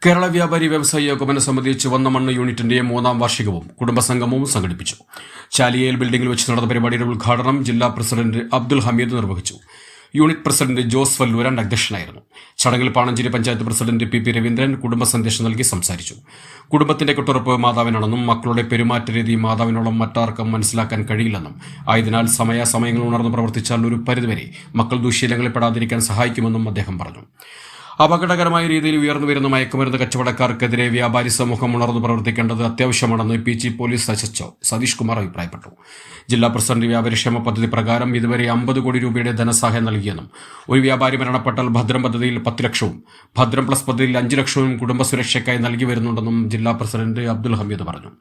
കേരള വ്യാപാരി വ്യവസായി ഏകോപന സമിതി ചുവന്ന മണ്ണ് യൂണിറ്റിന്റെ 3ാം വാർഷികവും കുടുംബസംഗമവും സംഘടിപ്പിച്ചു. ചാലിയയിൽ ബിൽഡിംഗിൽ വെച്ച് നടന്ന പരിപാടിയുടെ ഉദ്ഘാടനം ജില്ലാ പ്രസിഡന്റ് അബ്ദുൽ ഹമീദ് നിർവഹിച്ചു. യൂണിറ്റ് പ്രസിഡന്റ് ജോസ് വല്ലൂരാൻ അധ്യക്ഷനായിരുന്നു. ചടങ്ങിൽ പാണഞ്ചേരി പഞ്ചായത്ത് പ്രസിഡന്റ് പി രവീന്ദ്രൻ കുടുംബ സന്ദേശം നൽകി സംസാരിച്ചു. കുടുംബത്തിന്റെ കെട്ടുറപ്പ് മാതാവിനാണെന്നും മക്കളുടെ പെരുമാറ്റ രീതി മാതാവിനോളം മറ്റാർക്കും മനസ്സിലാക്കാൻ കഴിയില്ലെന്നും ആയതിനാൽ സമയങ്ങൾ ഉണർന്ന് പ്രവർത്തിച്ചാൽ ഒരു പരിധിവരെ മക്കൾ ദുശ്ശീലങ്ങളിൽ പെടാതിരിക്കാൻ സഹായിക്കുമെന്നും അദ്ദേഹം പറഞ്ഞു. അപകടകരമായ രീതിയിൽ ഉയർന്നുവരുന്ന മയക്കുമരുന്ന് കച്ചവടക്കാർക്കെതിരെ വ്യാപാരി സമൂഹം ഉണർന്നു പ്രവർത്തിക്കേണ്ടത് അത്യാവശ്യമാണെന്ന് PG police SHO Satheesh Kumar അഭിപ്രായപ്പെട്ടു. ജില്ലാ പ്രസിഡന്റ് വ്യാപാരിക്ഷേമ പദ്ധതി പ്രകാരം ഇതുവരെ 50 കോടി രൂപയുടെ ധനസഹായം നൽകിയെന്നും ഒരു വ്യാപാരി മരണപ്പെട്ടാൽ ഭദ്രം പദ്ധതിയിൽ 10 ലക്ഷവും ഭദ്രം പ്ലസ് പദ്ധതിയിൽ 5 ലക്ഷവും കുടുംബ സുരക്ഷയ്ക്കായി നൽകി വരുന്നുണ്ടെന്നും ജില്ലാ പ്രസിഡന്റ് അബ്ദുൽ ഹമീദ് പറഞ്ഞു.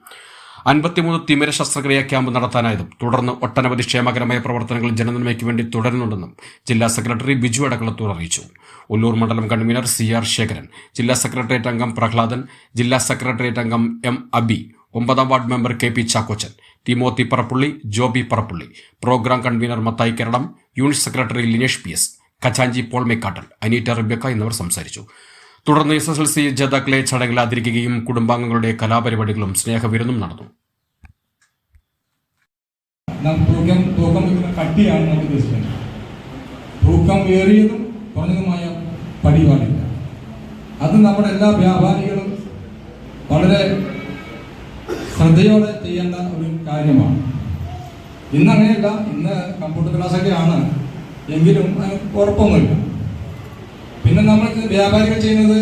53 തിമിര ശസ്ത്രക്രിയാ ക്യാമ്പ് നടത്താനായതും തുടർന്ന് ഒട്ടനവധി ക്ഷേമകരമായ പ്രവർത്തനങ്ങൾ ജനനന്മയ്ക്ക് വേണ്ടി തുടരുന്നുണ്ടെന്നും ജില്ലാ സെക്രട്ടറി ബിജു അടക്കളത്തൂർ അറിയിച്ചു. ഉള്ളൂർ മണ്ഡലം കൺവീനർ CR ശേഖരൻ, ജില്ലാ സെക്രട്ടേറിയറ്റ് അംഗം പ്രഹ്ലാദൻ, ജില്ലാ സെക്രട്ടേറിയറ്റ് അംഗം M അബി, 9ാം ward member KP Chakochan, Timothy Parappully, Joby Parappully, programme convener Mathai Keralam, unit secretary Linesh PS, ഖജാഞ്ചി പോൾ മേക്കാട്ടൽ, അനീറ്റ റിബക്ക എന്നിവർ സംസാരിച്ചു. തുടർന്ന് SSLC ജേതാക്കളെ ചടങ്ങിൽ ആദരിക്കുകയും കുടുംബാംഗങ്ങളുടെ കലാപരിപാടികളും സ്നേഹവിരുന്നും നടന്നു. കട്ടിയാണ് നമുക്ക് ഉദ്ദേശിക്കുന്നത്. തൂക്കം ഏറിയതും കുറഞ്ഞതുമായ പടി പാടില്ല. അത് നമ്മുടെ എല്ലാ വ്യാപാരികളും വളരെ ശ്രദ്ധയോടെ ചെയ്യേണ്ട ഒരു കാര്യമാണ്. ഇന്ന് അങ്ങനെയല്ല, ഇന്ന് കമ്പ്യൂട്ടർ ക്ലാസ്സൊക്കെയാണ്, എങ്കിലും കുഴപ്പമൊന്നുമില്ല. പിന്നെ നമ്മൾ വ്യാപാരികൾ ചെയ്യുന്നത്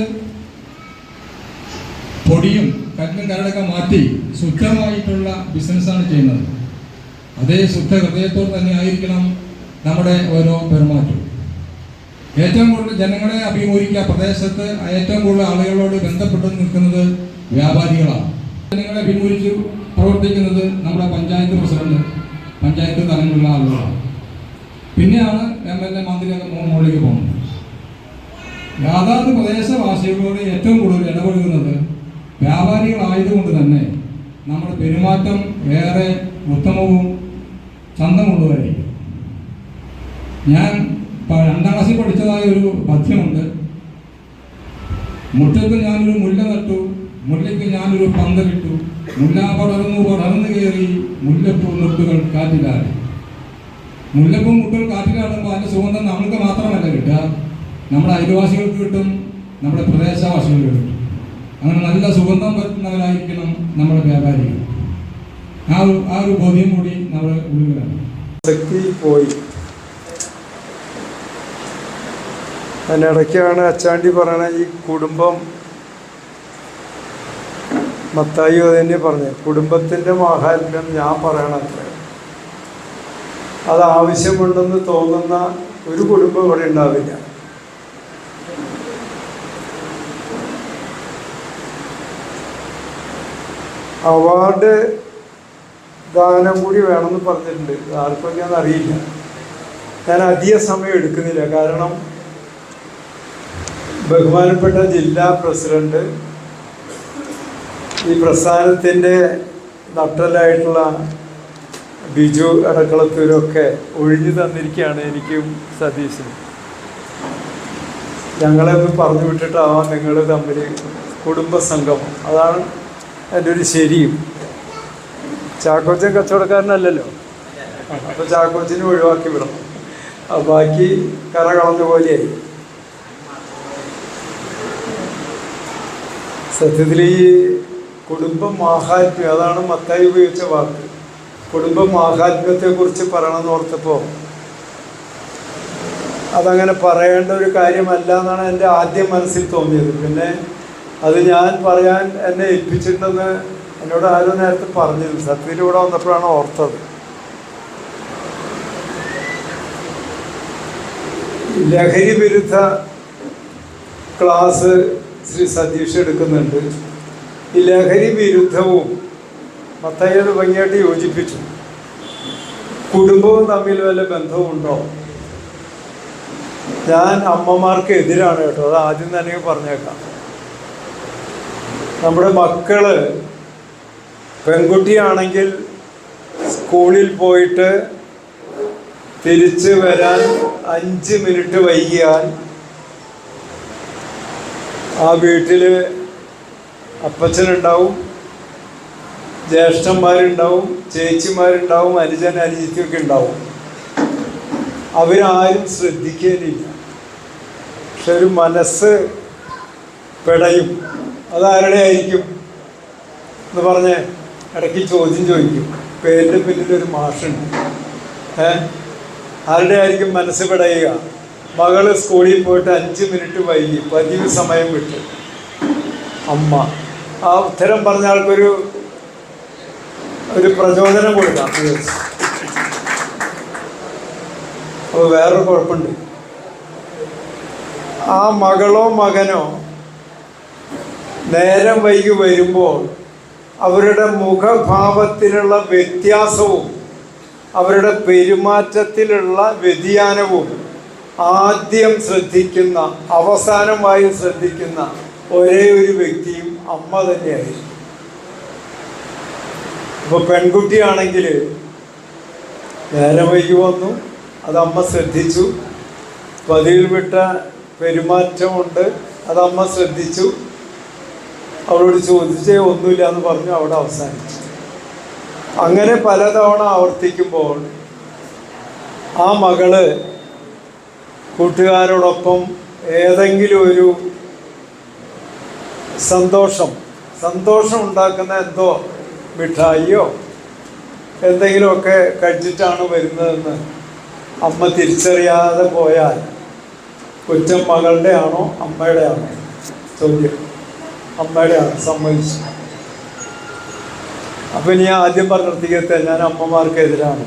പൊടിയും കല്ലും കരടൊക്കെ മാറ്റി ശുദ്ധമായിട്ടുള്ള ബിസിനസ്സാണ് ചെയ്യുന്നത്. അതേ ശുദ്ധ ഹൃദയത്തോട് തന്നെ ആയിരിക്കണം നമ്മുടെ ഓരോ പെരുമാറ്റവും. ഏറ്റവും കൂടുതൽ ജനങ്ങളെ അഭിമുഖീകരിക്കുക പ്രദേശത്ത് ഏറ്റവും കൂടുതൽ ആളുകളോട് ബന്ധപ്പെട്ട് നിൽക്കുന്നത് വ്യാപാരികളാണ്. ജനങ്ങളെ അഭിമുഖീകരിച്ച് പ്രവർത്തിക്കുന്നത് നമ്മുടെ പഞ്ചായത്ത് പ്രസിഡന്റ്, പഞ്ചായത്ത് തലങ്ങളിലുള്ള ആളുകളാണ്. പിന്നെയാണ് MLA, മന്ത്രിയൊക്കെ മുകളിലേക്ക് പോകുന്നത്. യാഥാർത്ഥ പ്രദേശവാസികളോട് ഏറ്റവും കൂടുതൽ ഇടപെടുന്നത് വ്യാപാരികളായതുകൊണ്ട് തന്നെ നമ്മുടെ പെരുമാറ്റം ഏറെ ഉത്തമവും ചന്തമുള്ളതായിരിക്കും. ഞാൻ 2ാം ക്ലാസ്സിൽ പഠിച്ചതായ ഒരു പദ്യമുണ്ട്. മുറ്റത്ത് ഞാനൊരു മുല്ല നട്ടു, മുല്ലയ്ക്ക് ഞാനൊരു പന്തലിട്ടു, മുല്ല പടർന്നു കയറി മുല്ലപ്പൂ മുട്ടുകൾ കാറ്റിലാടി. മുല്ലപ്പൂ മുട്ടുകൾ കാറ്റിലാടുമ്പോൾ അതിൻ്റെ സുഗന്ധം നമ്മൾക്ക് മാത്രമല്ല കിട്ടുക, നമ്മുടെ അയൽവാസികൾക്ക് കിട്ടും, നമ്മുടെ പ്രദേശവാസികൾക്ക് കിട്ടും. അങ്ങനെ നല്ല സുഗന്ധം പറ്റുന്നവരായിരിക്കണം നമ്മുടെ വ്യാപാരികൾ. ആ ഒരു ബോധ്യം കൂടി നമ്മുടെ ഉള്ളിലാണ്. പോയി അതിനിടയ്ക്കാണ് അച്ചാണ്ടി പറയണ ഈ കുടുംബം, മത്തായി തന്നെ പറഞ്ഞു, കുടുംബത്തിൻ്റെ മാഹാത്മ്യം ഞാൻ പറയണത്ര. അത് ആവശ്യമുണ്ടെന്ന് തോന്നുന്ന ഒരു കുടുംബം ഇവിടെ ഉണ്ടാവില്ല. അവാർഡ് ദാനം കൂടി വേണമെന്ന് പറഞ്ഞിട്ടുണ്ട്. ആർക്കൊക്കെയാണെന്ന് അറിയില്ല. ഞാൻ അധിക സമയം എടുക്കുന്നില്ല. കാരണം ബഹുമാനപ്പെട്ട ജില്ലാ പ്രസിഡന്റ്, ഈ പ്രസ്ഥാനത്തിൻ്റെ നട്ടലായിട്ടുള്ള ബിജു അടക്കളത്തൂരൊക്കെ ഒഴിഞ്ഞു തന്നിരിക്കുകയാണ് എനിക്കും സതീശനും. ഞങ്ങളെ ഒന്ന് പറഞ്ഞു വിട്ടിട്ടാവാം നിങ്ങൾ തമ്മിൽ കുടുംബസംഗമം. അതാണ് എൻ്റെ ഒരു ശരിയും. ചാക്കോച്ചൻ കച്ചവടക്കാരനല്ലല്ലോ, അപ്പോൾ ചാക്കോച്ചനെ ഒഴിവാക്കി വിടണം. ബാക്കി കറ കളഞ്ഞ പോലെയായി. സത്യത്തിൽ ഈ കുടുംബ മാഹാത്മ്യം, അതാണ് മത്തായി ഉപയോഗിച്ച വാക്ക്. കുടുംബ മാഹാത്മ്യത്തെക്കുറിച്ച് പറയണമെന്ന് ഓർത്തപ്പോൾ അതങ്ങനെ പറയേണ്ട ഒരു കാര്യമല്ല എന്നാണ് എൻ്റെ ആദ്യം മനസ്സിൽ തോന്നിയത്. പിന്നെ അത് ഞാൻ പറയാൻ എന്നെ ഏൽപ്പിച്ചിട്ടുണ്ടെന്ന് എന്നോട് ആരോ നേരത്തെ പറഞ്ഞിരുന്നു. സത്യത്തിലൂടെ വന്നപ്പോഴാണ് ഓർത്തത്. ലഹരി വിരുദ്ധ ക്ലാസ് ശ്രീ സതീഷ് എടുക്കുന്നുണ്ട്. ഈ ലഹരി വിരുദ്ധവും മത്തായിയോട് ഭംഗിയായിട്ട് യോജിപ്പിച്ചു. കുടുംബവും തമ്മിൽ വല്ല ബന്ധവുമുണ്ടോ? ഞാൻ അമ്മമാർക്ക് എതിരാണ് കേട്ടോ, അത് ആദ്യം തന്നെ പറഞ്ഞേക്കാം. നമ്മുടെ മക്കള് പെൺകുട്ടിയാണെങ്കിൽ സ്കൂളിൽ പോയിട്ട് തിരിച്ച് വരാൻ 5 മിനിറ്റ് വൈകിയാൽ ആ വീട്ടിൽ അപ്പച്ചനുണ്ടാവും, ജ്യേഷ്ഠന്മാരുണ്ടാവും, ചേച്ചിമാരുണ്ടാവും, അനുജൻ അനുജിത്തൊക്കെ ഉണ്ടാവും. അവരാരും ശ്രദ്ധിക്കാനില്ല. പക്ഷെ ഒരു മനസ്സ് പിടയും. അതാരുടെ ആയിരിക്കും എന്ന് പറഞ്ഞ് ഇടയ്ക്ക് ചോദ്യം ചോദിക്കും. പേരിൻ്റെ പിന്നിലൊരു മാഷുണ്ട്. ആരുടെ ആയിരിക്കും മനസ്സ് പിടയുക? മകള് സ്കൂളിൽ പോയിട്ട് 5 മിനിറ്റ് വൈകി, പതിവ് സമയം വിട്ട്. അമ്മ ആ ഉത്തരം പറഞ്ഞ ആൾക്കൊരു പ്രചോദനം കൊടുക്കാം. അപ്പോൾ വേറൊരു കുഴപ്പമുണ്ട്. ആ മകളോ മകനോ നേരം വൈകി വരുമ്പോൾ അവരുടെ മുഖഭാവത്തിലുള്ള വ്യത്യാസവും അവരുടെ പെരുമാറ്റത്തിലുള്ള വ്യതിയാനവും ആദ്യം ശ്രദ്ധിക്കുന്ന, അവസാനമായി ശ്രദ്ധിക്കുന്ന ഒരേ ഒരു വ്യക്തിയും അമ്മ തന്നെയായിരിക്കും. ഇപ്പോൾ പെൺകുട്ടിയാണെങ്കിൽ നേരം വൈകി വന്നു, അത് അമ്മ ശ്രദ്ധിച്ചു. പതിവിൽ വിട്ട പെരുമാറ്റമുണ്ട്, അത് അമ്മ ശ്രദ്ധിച്ചു. അവളോട് ചോദിച്ചേ ഒന്നുമില്ല എന്ന് പറഞ്ഞു, അവിടെ അവസാനിച്ചു. അങ്ങനെ പലതവണ ആവർത്തിക്കുമ്പോൾ ആ മകള് കൂട്ടുകാരോടൊപ്പം ഏതെങ്കിലും ഒരു സന്തോഷം ഉണ്ടാക്കുന്ന എന്തോ മിഠായിയോ എന്തെങ്കിലുമൊക്കെ കഴിച്ചിട്ടാണ് വരുന്നതെന്ന് അമ്മ തിരിച്ചറിയാതെ പോയാൽ കുറ്റം മകളുടെ ആണോ അമ്മയുടെ ആണോ? ചോദ്യം അമ്മയുടെ ആണ്. സമ്മതിച്ചു. അപ്പം ഇനി ആദ്യം പറഞ്ഞിടത്തേക്ക് ഞാൻ അമ്മമാർക്കെതിരാണ്.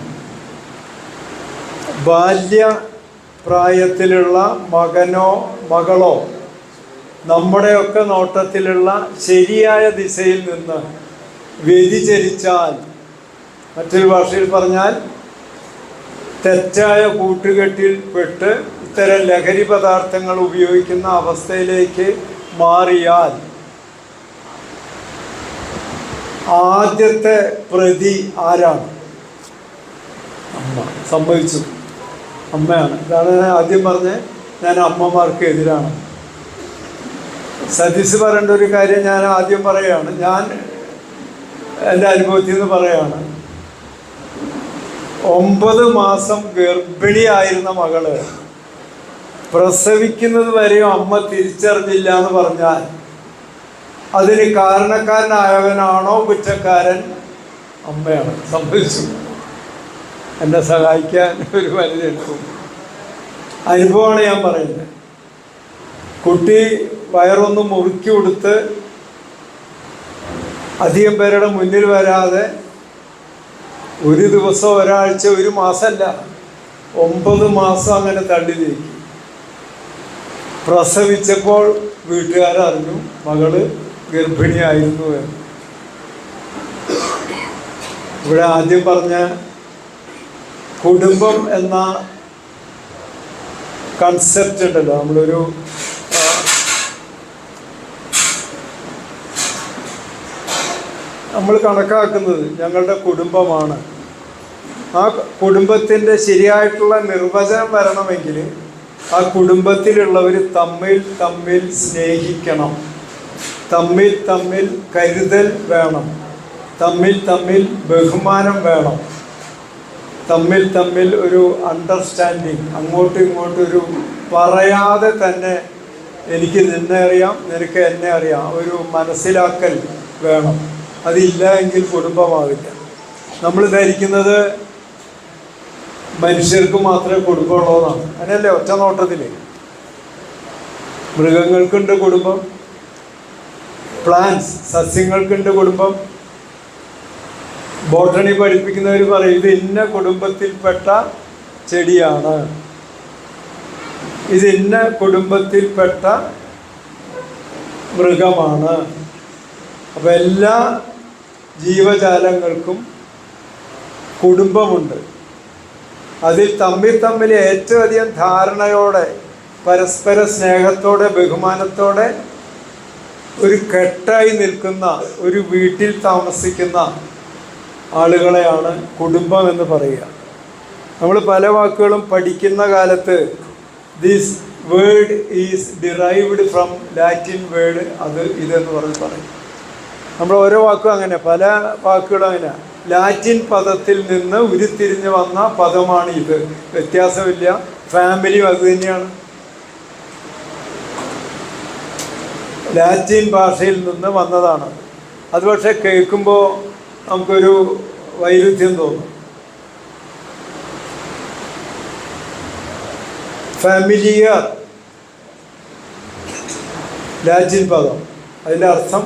ബാല്യപ്രായത്തിലുള്ള മകനോ മകളോ നമ്മുടെയൊക്കെ നോട്ടത്തിലുള്ള ശരിയായ ദിശയിൽ നിന്ന് വ്യതിചരിച്ചാൽ, മറ്റൊരു ഭാഷയിൽ പറഞ്ഞാൽ തെറ്റായ കൂട്ടുകെട്ടിൽ പെട്ട് ഇത്തരം ലഹരി പദാർത്ഥങ്ങൾ ഉപയോഗിക്കുന്ന അവസ്ഥയിലേക്ക് മാറിയാൽ ആദ്യത്തെ പ്രതി ആരാണ്? അമ്മ. സമ്മതിച്ചു, അമ്മയാണ്. ഇതാണ് ഞാൻ ആദ്യം പറഞ്ഞത്, ഞാൻ അമ്മമാർക്ക് എതിരാണ്. സതീശ് പറയേണ്ട ഒരു കാര്യം ഞാൻ ആദ്യം പറയുകയാണ്. ഞാൻ എൻ്റെ അനുഭവത്തിൽ നിന്ന് പറയുകയാണ്. 9 മാസം ഗർഭിണിയായിരുന്ന മകള് പ്രസവിക്കുന്നത് വരെയും അമ്മ തിരിച്ചറിഞ്ഞില്ല എന്ന് പറഞ്ഞാൽ അതിന് കാരണക്കാരനായവനാണോ കുറ്റക്കാരൻ? അമ്മയാണ്. സംഭവിച്ചു. എന്നെ സഹായിക്കാൻ ഒരു വലുതെടുക്കും. അനുഭവമാണ് ഞാൻ പറയുന്നത്. കുട്ടി വയറൊന്ന് മുറുക്കി കൊടുത്ത് അധികം പേരുടെ മുന്നിൽ വരാതെ ഒരു ദിവസം, ഒരാഴ്ച, ഒരു മാസമല്ല, 9 മാസം അങ്ങനെ തള്ളി നീക്കി. പ്രസവിച്ചപ്പോൾ വീട്ടുകാരറിഞ്ഞു മകള് ഗർഭിണിയായിരുന്നു എന്ന്. ഇവിടെ ആദ്യം പറഞ്ഞ കുടുംബം എന്ന കൺസെപ്റ്റ് ഉണ്ടല്ലോ, നമ്മളൊരു നമ്മൾ കണക്കാക്കുന്നത് ഞങ്ങളുടെ കുടുംബമാണ്. ആ കുടുംബത്തിൻ്റെ ശരിയായിട്ടുള്ള നിർവചനം വരണമെങ്കിൽ ആ കുടുംബത്തിലുള്ളവർ തമ്മിൽ സ്നേഹിക്കണം, തമ്മിൽ കരുതൽ വേണം, തമ്മിൽ ബഹുമാനം വേണം, തമ്മിൽ ഒരു അണ്ടർസ്റ്റാൻഡിങ്, അങ്ങോട്ടും ഇങ്ങോട്ടും ഒരു പറയാതെ തന്നെ എനിക്ക് നിന്നെ അറിയാം, നിനക്ക് എന്നെ അറിയാം, ഒരു മനസ്സിലാക്കൽ വേണം. അതില്ല എങ്കിൽ കുടുംബമാവില്ല. നമ്മൾ ധരിക്കുന്നത് മനുഷ്യർക്ക് മാത്രമേ കുടുംബമുള്ളതാണ്. അങ്ങനെയല്ലേ ഒറ്റ നോട്ടത്തിൽ? മൃഗങ്ങൾക്കുണ്ട് കുടുംബം, പ്ലാന്റ്സ് സസ്യങ്ങൾക്കുണ്ട് കുടുംബം. ബോട്ടണി പഠിപ്പിക്കുന്നവർ പറയും ഇത് ഇന്ന കുടുംബത്തിൽപ്പെട്ട ചെടിയാണ്, ഇത് ഇന്ന കുടുംബത്തിൽപ്പെട്ട മൃഗമാണ്. അപ്പം എല്ലാ ജീവജാലങ്ങൾക്കും കുടുംബമുണ്ട്. അതിൽ തമ്മിൽ ഏറ്റവും അധികം ധാരണയോടെ, പരസ്പര സ്നേഹത്തോടെ, ബഹുമാനത്തോടെ ഒരു കെട്ടായി നിൽക്കുന്ന, ഒരു വീട്ടിൽ താമസിക്കുന്ന ആളുകളെയാണ് കുടുംബം എന്ന് പറയുക. നമ്മൾ പല വാക്കുകളും പഠിക്കുന്ന കാലത്ത് this word is derived from Latin word, അത് ഇതെന്ന് പറയും. നമ്മൾ ഓരോ വാക്കും അങ്ങനെ, പല വാക്കുകളും അങ്ങനെ. ലാറ്റിൻ പദത്തിൽ നിന്ന് ഉരുത്തിരിഞ്ഞ് വന്ന പദമാണ് ഇത്. വ്യത്യാസമില്ല. ഫാമിലിയും അത് തന്നെയാണ്. ലാറ്റിൻ ഭാഷയിൽ നിന്ന് വന്നതാണ് അത്. പക്ഷെ കേൾക്കുമ്പോൾ നമുക്കൊരു വൈരുദ്ധ്യം തോന്നും. ഫാമിലിയർ ലാറ്റിൻ പദം, അതിൻ്റെ അർത്ഥം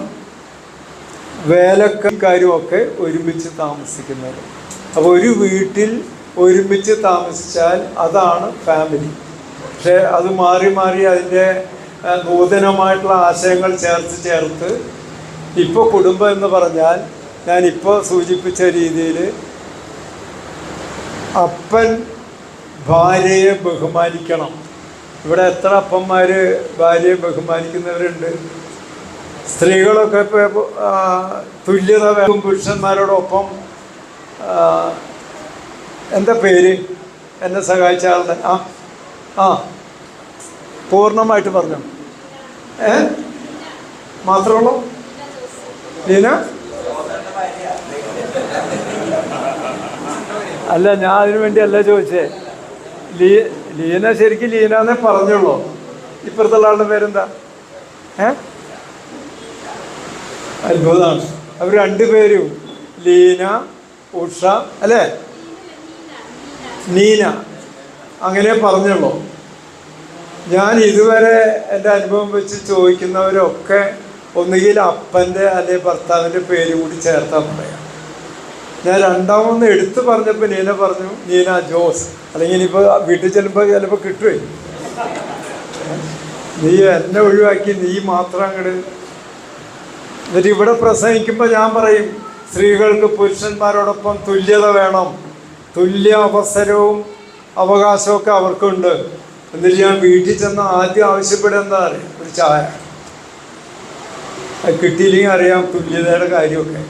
വേലക്കാരുമൊക്കെ ഒരുമിച്ച് താമസിക്കുന്നത്. അപ്പോൾ ഒരു വീട്ടിൽ ഒരുമിച്ച് താമസിച്ചാൽ അതാണ് ഫാമിലി. പക്ഷേ അത് മാറി മാറി അതിൻ്റെ നൂതനമായിട്ടുള്ള ആശയങ്ങൾ ചേർത്ത് ഇപ്പോൾ കുടുംബം എന്ന് പറഞ്ഞാൽ ഞാനിപ്പോൾ സൂചിപ്പിച്ച രീതിയിൽ അപ്പൻ ഭാര്യയെ ബഹുമാനിക്കണം. ഇവിടെ എത്ര അപ്പന്മാർ ഭാര്യയെ ബഹുമാനിക്കുന്നവരുണ്ട്? സ്ത്രീകളൊക്കെ ഇപ്പോൾ തുല്യത വേണം പുരുഷന്മാരോടൊപ്പം. എന്താ പേര്? എന്നെ സഹായിച്ച ആളുടെ പൂർണ്ണമായിട്ട് പറഞ്ഞു. മാത്രമുള്ളൂ ലീന? അല്ല, ഞാൻ അതിനു വേണ്ടിയല്ല ചോദിച്ചേ. ലീന ശരിക്കും ലീനാന്നേ പറഞ്ഞുള്ളൂ. ഇപ്പുറത്തുള്ള ആളുടെ പേരെന്താ? അത്ഭുതമാണ്. അവർ രണ്ടുപേരും ലീന, ഉഷ അല്ലേ? നീന, അങ്ങനെ പറഞ്ഞുള്ളൂ. ഞാൻ ഇതുവരെ എൻ്റെ അനുഭവം വെച്ച് ചോദിക്കുന്നവരൊക്കെ ഒന്നുകിൽ അപ്പൻ്റെ അല്ലെങ്കിൽ ഭർത്താവിൻ്റെ പേര് കൂടി ചേർത്താൽ പറയാം. ഞാൻ രണ്ടാമൊന്ന് എടുത്തു പറഞ്ഞപ്പോൾ നീന പറഞ്ഞു നീന ജോസ്. അല്ലെങ്കിൽ ഇനിയിപ്പോൾ വീട്ടിൽ ചിലപ്പോൾ കിട്ടുമേ. നീ എന്നെ ഒഴിവാക്കി നീ മാത്രം അങ്ങോട്ട്. എന്നിട്ട് ഇവിടെ പ്രസംഗിക്കുമ്പോൾ ഞാൻ പറയും സ്ത്രീകൾക്ക് പുരുഷന്മാരോടൊപ്പം തുല്യത വേണം, തുല്യ അവസരവും അവകാശമൊക്കെ അവർക്കുണ്ട്. എന്നിട്ട് ഞാൻ വീട്ടിൽ ചെന്ന് ആദ്യം ആവശ്യപ്പെടുന്നതാ അറിയാം, ഒരു ചായ. അത് കിട്ടിയില്ലെങ്കിൽ അറിയാം തുല്യതയുടെ കാര്യമൊക്കെ.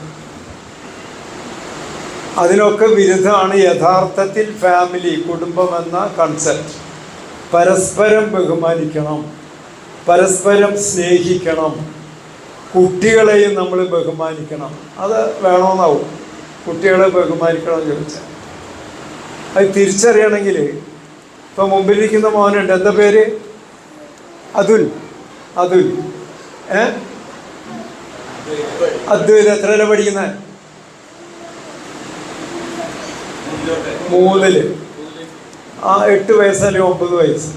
അതിനൊക്കെ വിരുദ്ധമാണ് യഥാർത്ഥത്തിൽ ഫാമിലി, കുടുംബം എന്ന കൺസെപ്റ്റ്. പരസ്പരം ബഹുമാനിക്കണം, പരസ്പരം സ്നേഹിക്കണം, കുട്ടികളെയും നമ്മൾ ബഹുമാനിക്കണം. അത് വേണമെന്നാവും. കുട്ടികളെ ബഹുമാനിക്കണമെന്ന് ചോദിച്ചാൽ അത് തിരിച്ചറിയണമെങ്കിൽ ഇപ്പം മുമ്പിലിരിക്കുന്ന മോനുണ്ട്, എന്താ പേര്? അതുൽ. അദ്വൈത് എത്രയില പഠിക്കുന്നത്? 3-ല്. 8 വയസ്സ് അല്ലെങ്കിൽ 9 വയസ്സ്.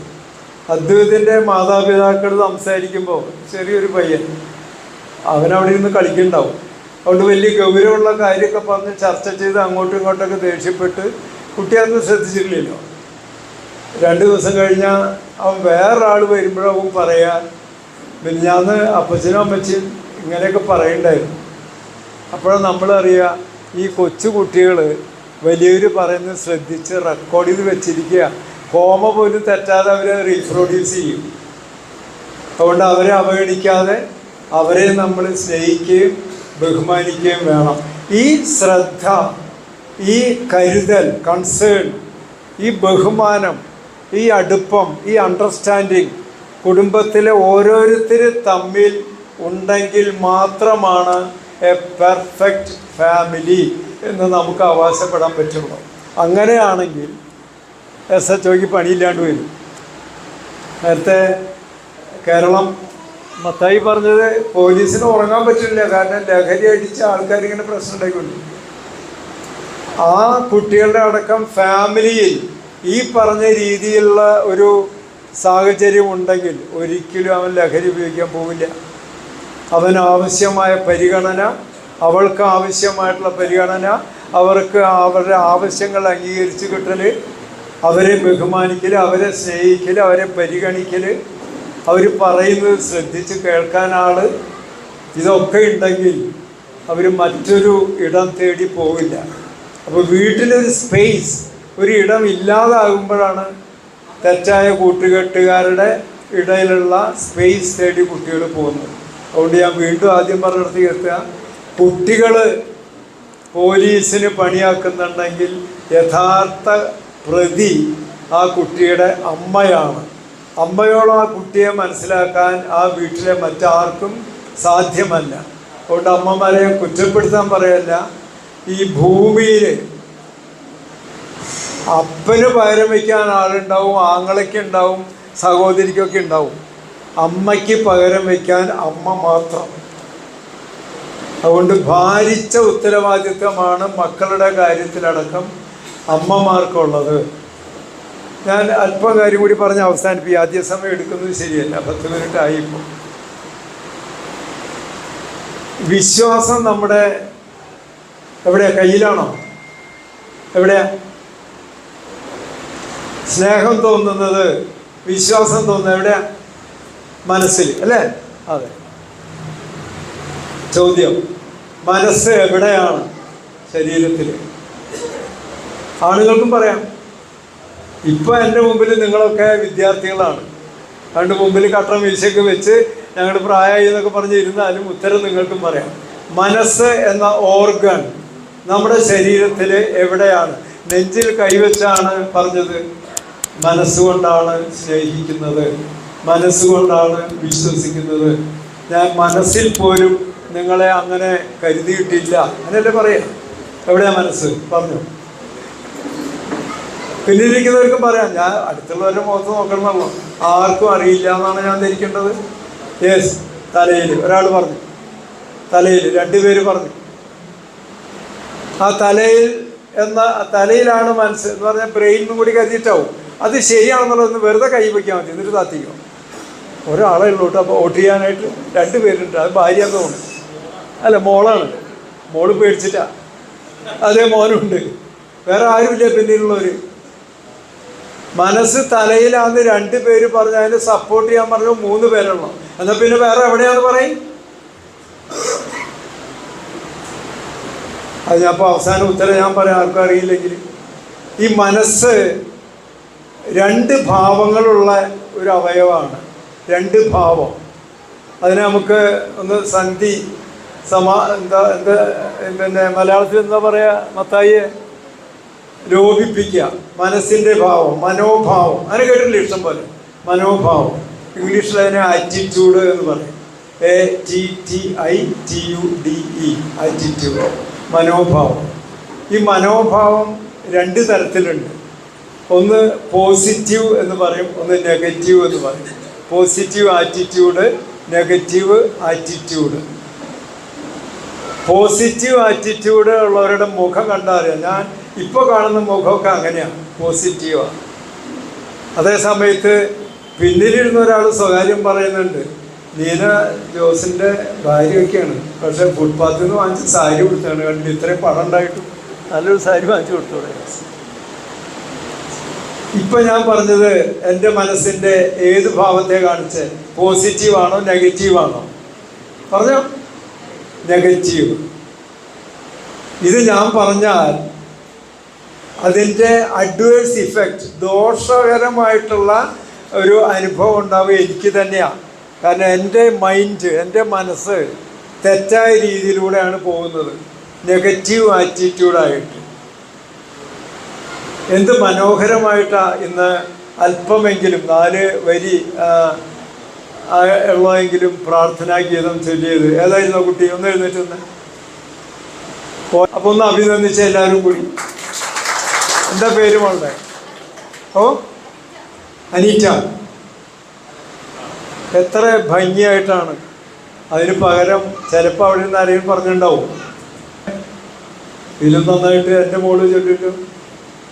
അദ്വൈതിൻ്റെ മാതാപിതാക്കൾ സംസാരിക്കുമ്പോൾ ചെറിയൊരു പയ്യൻ, അവനവിടെ ഇരുന്ന് കളിക്കുന്നുണ്ടാവും. അതുകൊണ്ട് വലിയ ഗൗരവമുള്ള കാര്യമൊക്കെ പറഞ്ഞ് ചർച്ച ചെയ്ത് അങ്ങോട്ടും ഇങ്ങോട്ടൊക്കെ ദേഷ്യപ്പെട്ട് കുട്ടി അതൊന്നും ശ്രദ്ധിച്ചിട്ടില്ലല്ലോ. 2 ദിവസം കഴിഞ്ഞാൽ അവൻ വേറൊരാൾ വരുമ്പോഴവൻ പറയാൻ മിനിഞ്ഞാന്ന് അപ്പച്ചനും അമ്മച്ചും ഇങ്ങനെയൊക്കെ പറയണ്ടായിരുന്നു. അപ്പോഴാണ് നമ്മളറിയുക ഈ കൊച്ചു കുട്ടികൾ വലിയവർ പറയുന്നത് ശ്രദ്ധിച്ച് റെക്കോർഡ് ചെയ്ത് വെച്ചിരിക്കുക. കോമ പോലും തെറ്റാതെ അവരെ റീപ്രൊഡ്യൂസ് ചെയ്യും. അതുകൊണ്ട് അവരെ അവഗണിക്കാതെ അവരെ നമ്മൾ സ്നേഹിക്കുകയും ബഹുമാനിക്കുകയും വേണം. ഈ ശ്രദ്ധ, ഈ കരുതൽ, കൺസേൺ, ഈ ബഹുമാനം, ഈ അടുപ്പം, ഈ അണ്ടർസ്റ്റാൻഡിങ് കുടുംബത്തിലെ ഓരോരുത്തർ തമ്മിൽ ഉണ്ടെങ്കിൽ മാത്രമാണ് എ പെർഫെക്റ്റ് ഫാമിലി എന്ന് നമുക്ക് അവകാശപ്പെടാൻ പറ്റുള്ളൂ. അങ്ങനെയാണെങ്കിൽ SHOയ്ക്ക് പണിയില്ലാണ്ട് വരും. നേരത്തെ കേരളം മത്തായി പറഞ്ഞത് പോലീസിന് ഉറങ്ങാൻ പറ്റില്ല, കാരണം ലഹരി അടിച്ച ആൾക്കാരിങ്ങനെ പ്രശ്നം ഉണ്ടായിക്കൊണ്ട്. ആ കുട്ടികളുടെ അടക്കം ഫാമിലിയിൽ ഈ പറഞ്ഞ രീതിയിലുള്ള ഒരു സാഹചര്യം ഉണ്ടെങ്കിൽ ഒരിക്കലും അവൻ ലഹരി ഉപയോഗിക്കാൻ പോവില്ല. അവന് ആവശ്യമായ പരിഗണന, അവൾക്ക് ആവശ്യമായിട്ടുള്ള പരിഗണന, അവർക്ക് അവരുടെ ആവശ്യങ്ങൾ അംഗീകരിച്ച് കിട്ടൽ, അവരെ ബഹുമാനിക്കൽ, അവരെ സ്നേഹിക്കൽ, അവരെ പരിഗണിക്കൽ, അവർ പറയുന്നത് ശ്രദ്ധിച്ച് കേൾക്കാൻ ആൾ, ഇതൊക്കെ ഉണ്ടെങ്കിൽ അവർ മറ്റൊരു ഇടം തേടി പോവില്ല. അപ്പോൾ വീട്ടിലൊരു സ്പേസ്, ഒരു ഇടം ഇല്ലാതാകുമ്പോഴാണ് തെറ്റായ കൂട്ടുകെട്ടുകാരുടെ ഇടയിലുള്ള സ്പേസ് തേടി കുട്ടികൾ പോകുന്നത്. അതുകൊണ്ട് ഞാൻ വീണ്ടും ആദ്യം പറഞ്ഞിടത്ത് എത്തുക, കുട്ടികൾ പോലീസിന് പണിയാക്കുന്നുണ്ടെങ്കിൽ യഥാർത്ഥ പ്രതി ആ കുട്ടിയുടെ അമ്മയാണ്. അമ്മയോളം ആ കുട്ടിയെ മനസ്സിലാക്കാൻ ആ വീട്ടിലെ മറ്റാർക്കും സാധ്യമല്ല. അതുകൊണ്ട് അമ്മമാരെ കുറ്റപ്പെടുത്താൻ പറയല്ല. ഈ ഭൂമിയിൽ അപ്പന് പകരം വയ്ക്കാൻ ആളുണ്ടാവും, ആങ്ങളയ്ക്ക് ഉണ്ടാവും, സഹോദരിക്കൊക്കെ ഉണ്ടാവും. അമ്മയ്ക്ക് പകരം വയ്ക്കാൻ അമ്മ മാത്രം. അതുകൊണ്ട് ഭാരിച്ച ഉത്തരവാദിത്വമാണ് മക്കളുടെ കാര്യത്തിലടക്കം അമ്മമാർക്കുള്ളത്. ഞാൻ അല്പം കാര്യം കൂടി പറഞ്ഞ് അവസാനിപ്പിക്കുക. ആദ്യ സമയം എടുക്കുന്നത് ശരിയല്ല, 10 മിനിറ്റ് ആയിപ്പോൾ. വിശ്വാസം നമ്മുടെ എവിടെയാ? കയ്യിലാണോ? എവിടെയാ? സ്നേഹം തോന്നുന്നത്, വിശ്വാസം തോന്നുന്നത് എവിടെയാ? മനസ്സിൽ അല്ലേ? അതെ. ചോദ്യം, മനസ്സ് എവിടെയാണ് ശരീരത്തിൽ? ആണുങ്ങൾക്കും പറയാം. ഇപ്പം എൻ്റെ മുമ്പിൽ നിങ്ങളൊക്കെ വിദ്യാർത്ഥികളാണ്. അതുകൊണ്ട് മുമ്പിൽ കട്ട വീശയൊക്കെ വെച്ച് ഞങ്ങളുടെ പ്രായമായി എന്നൊക്കെ പറഞ്ഞ് ഇരുന്നാലും ഉത്തരം നിങ്ങൾക്കും പറയാം. മനസ്സ് എന്ന ഓർഗൻ നമ്മുടെ ശരീരത്തിൽ എവിടെയാണ്? നെഞ്ചിൽ കൈവച്ചാണ് പറഞ്ഞത്. മനസ്സുകൊണ്ടാണ് സ്നേഹിക്കുന്നത്, മനസ്സുകൊണ്ടാണ് വിശ്വസിക്കുന്നത്. ഞാൻ മനസ്സിൽ പോലും നിങ്ങളെ അങ്ങനെ കരുതിയിട്ടില്ല. അങ്ങനെയല്ലേ പറയാം. എവിടെയാ മനസ്സ്? പറഞ്ഞു. പിന്നിരിക്കുന്നവർക്കും പറയാം. ഞാൻ അടുത്തുള്ളവരുടെ മുഖത്ത് നോക്കണമെന്നല്ലോ, ആർക്കും അറിയില്ല എന്നാണ് ഞാൻ ധരിക്കേണ്ടത്. യെസ്, തലയിൽ ഒരാൾ പറഞ്ഞു, തലയിൽ 2 പേര് പറഞ്ഞു. ആ തലയിലാണ് മനസ്സ് എന്ന് പറഞ്ഞാൽ ബ്രെയിനും കൂടി കരുതിയിട്ടാവും. അത് ശരിയാണെന്നുള്ളതൊന്ന് വെറുതെ കൈ വയ്ക്കാൻ മതി, എന്നിട്ട് താത്തിക്കോ. ഒരാളെ ഉള്ളൂട്ടോ. അപ്പോൾ വോട്ട് ചെയ്യാനായിട്ട് 2 പേരുണ്ട്. അത് ഭാര്യ എന്ന് തോന്നുന്നു, അല്ല മോളാണ്. മോള് പേടിച്ചിട്ടാ. അതേ മോനുണ്ട്, വേറെ ആരുമില്ല പിന്നിലുള്ളവർ. മനസ്സ് തലയിലാന്ന് 2 പേര് പറഞ്ഞ് അതിന് സപ്പോർട്ട് ചെയ്യാൻ പറഞ്ഞു 3 പേരുള്ളൂ. എന്നാൽ പിന്നെ വേറെ എവിടെയാന്ന് പറയും? അത് ഞാൻ ഇപ്പോൾ അവസാന ഉത്തരം ഞാൻ പറയാം, ആർക്കും അറിയില്ലെങ്കിൽ. ഈ മനസ്സ് 2 ഭാവങ്ങളുള്ള ഒരു അവയവമാണ്. 2 ഭാവം. അതിനെ നമുക്ക് ഒന്ന് സന്ധി പിന്നെ മലയാളത്തിൽ എന്താ പറയുക മത്തായിയെ? ലോപിപ്പിക്കുക. മനസ്സിൻ്റെ ഭാവം, മനോഭാവം. അങ്ങനെ കേട്ടിട്ടില്ല ഇഷ്ടം പോലെ. മനോഭാവം. ഇംഗ്ലീഷിൽ അതിനെ ആറ്റിറ്റ്യൂഡ് എന്ന് പറയും. ATTITUDE, ആറ്റിറ്റ്യൂഡ്, മനോഭാവം. ഈ മനോഭാവം 2 തരത്തിലുണ്ട്. ഒന്ന് പോസിറ്റീവ് എന്ന് പറയും, ഒന്ന് നെഗറ്റീവ് എന്ന് പറയും. Positive attitude, negative attitude. Positive attitude ഉള്ളവരുടെ മുഖം കണ്ടാൽ അറിയാം. ഞാൻ ഇപ്പോൾ കാണുന്ന മുഖമൊക്കെ അങ്ങനെയാണ്, പോസിറ്റീവാണ്. അതേ സമയത്ത് പിന്നിലിരുന്ന ഒരാൾ സ്വകാര്യം പറയുന്നുണ്ട്, നീന ജോസിൻ്റെ ഭാര്യയൊക്കെയാണ്, പക്ഷേ ഫുട്പാത്തിൽ നിന്ന് വാങ്ങിച്ച് സാരി കൊടുത്താണ്. കണ്ടിട്ട് ഇത്രയും പണം ഉണ്ടായിട്ടും നല്ലൊരു സാരി വാങ്ങിച്ചു കൊടുത്തോടെ. ഇപ്പം ഞാൻ പറഞ്ഞത് എൻ്റെ മനസ്സിൻ്റെ ഏത് ഭാവത്തെ കാണിച്ച്? പോസിറ്റീവാണോ നെഗറ്റീവാണോ? പറഞ്ഞോ. നെഗറ്റീവ്. ഇത് ഞാൻ പറഞ്ഞാൽ അതിൻ്റെ അഡ്വേഴ്സ് ഇഫക്റ്റ്, ദോഷകരമായിട്ടുള്ള ഒരു അനുഭവം ഉണ്ടാവുക എനിക്ക് തന്നെയാണ്. കാരണം എൻ്റെ മൈൻഡ്, എൻ്റെ മനസ്സ് തെറ്റായ രീതിയിലൂടെയാണ് പോകുന്നത്, നെഗറ്റീവ് ആറ്റിറ്റ്യൂഡായിട്ട്. എന്ത് മനോഹരമായിട്ടാണ് ഇന്ന് അല്പമെങ്കിലും 4 വരി ഉള്ളതെങ്കിലും പ്രാർത്ഥനാ ഗീതം ചൊല്ലിയത്. ഏതായിരുന്നു കുട്ടി? ഒന്ന് എഴുന്നേറ്റ് വന്ന്. അപ്പോൾ ഒന്ന് അഭിനന്ദിച്ച എല്ലാവരും കൂടി. എന്താ പേര് മോളുടെ? ഓ, അനീറ്റ. എത്ര ഭംഗിയായിട്ടാണ്. അതിന് പകരം ചിലപ്പോൾ അവിടെ നിന്ന് ആരെയും പറഞ്ഞിട്ടുണ്ടാവും, ഇതിലും നന്നായിട്ട് എൻ്റെ മോള് ചൊല്ലിട്ടു.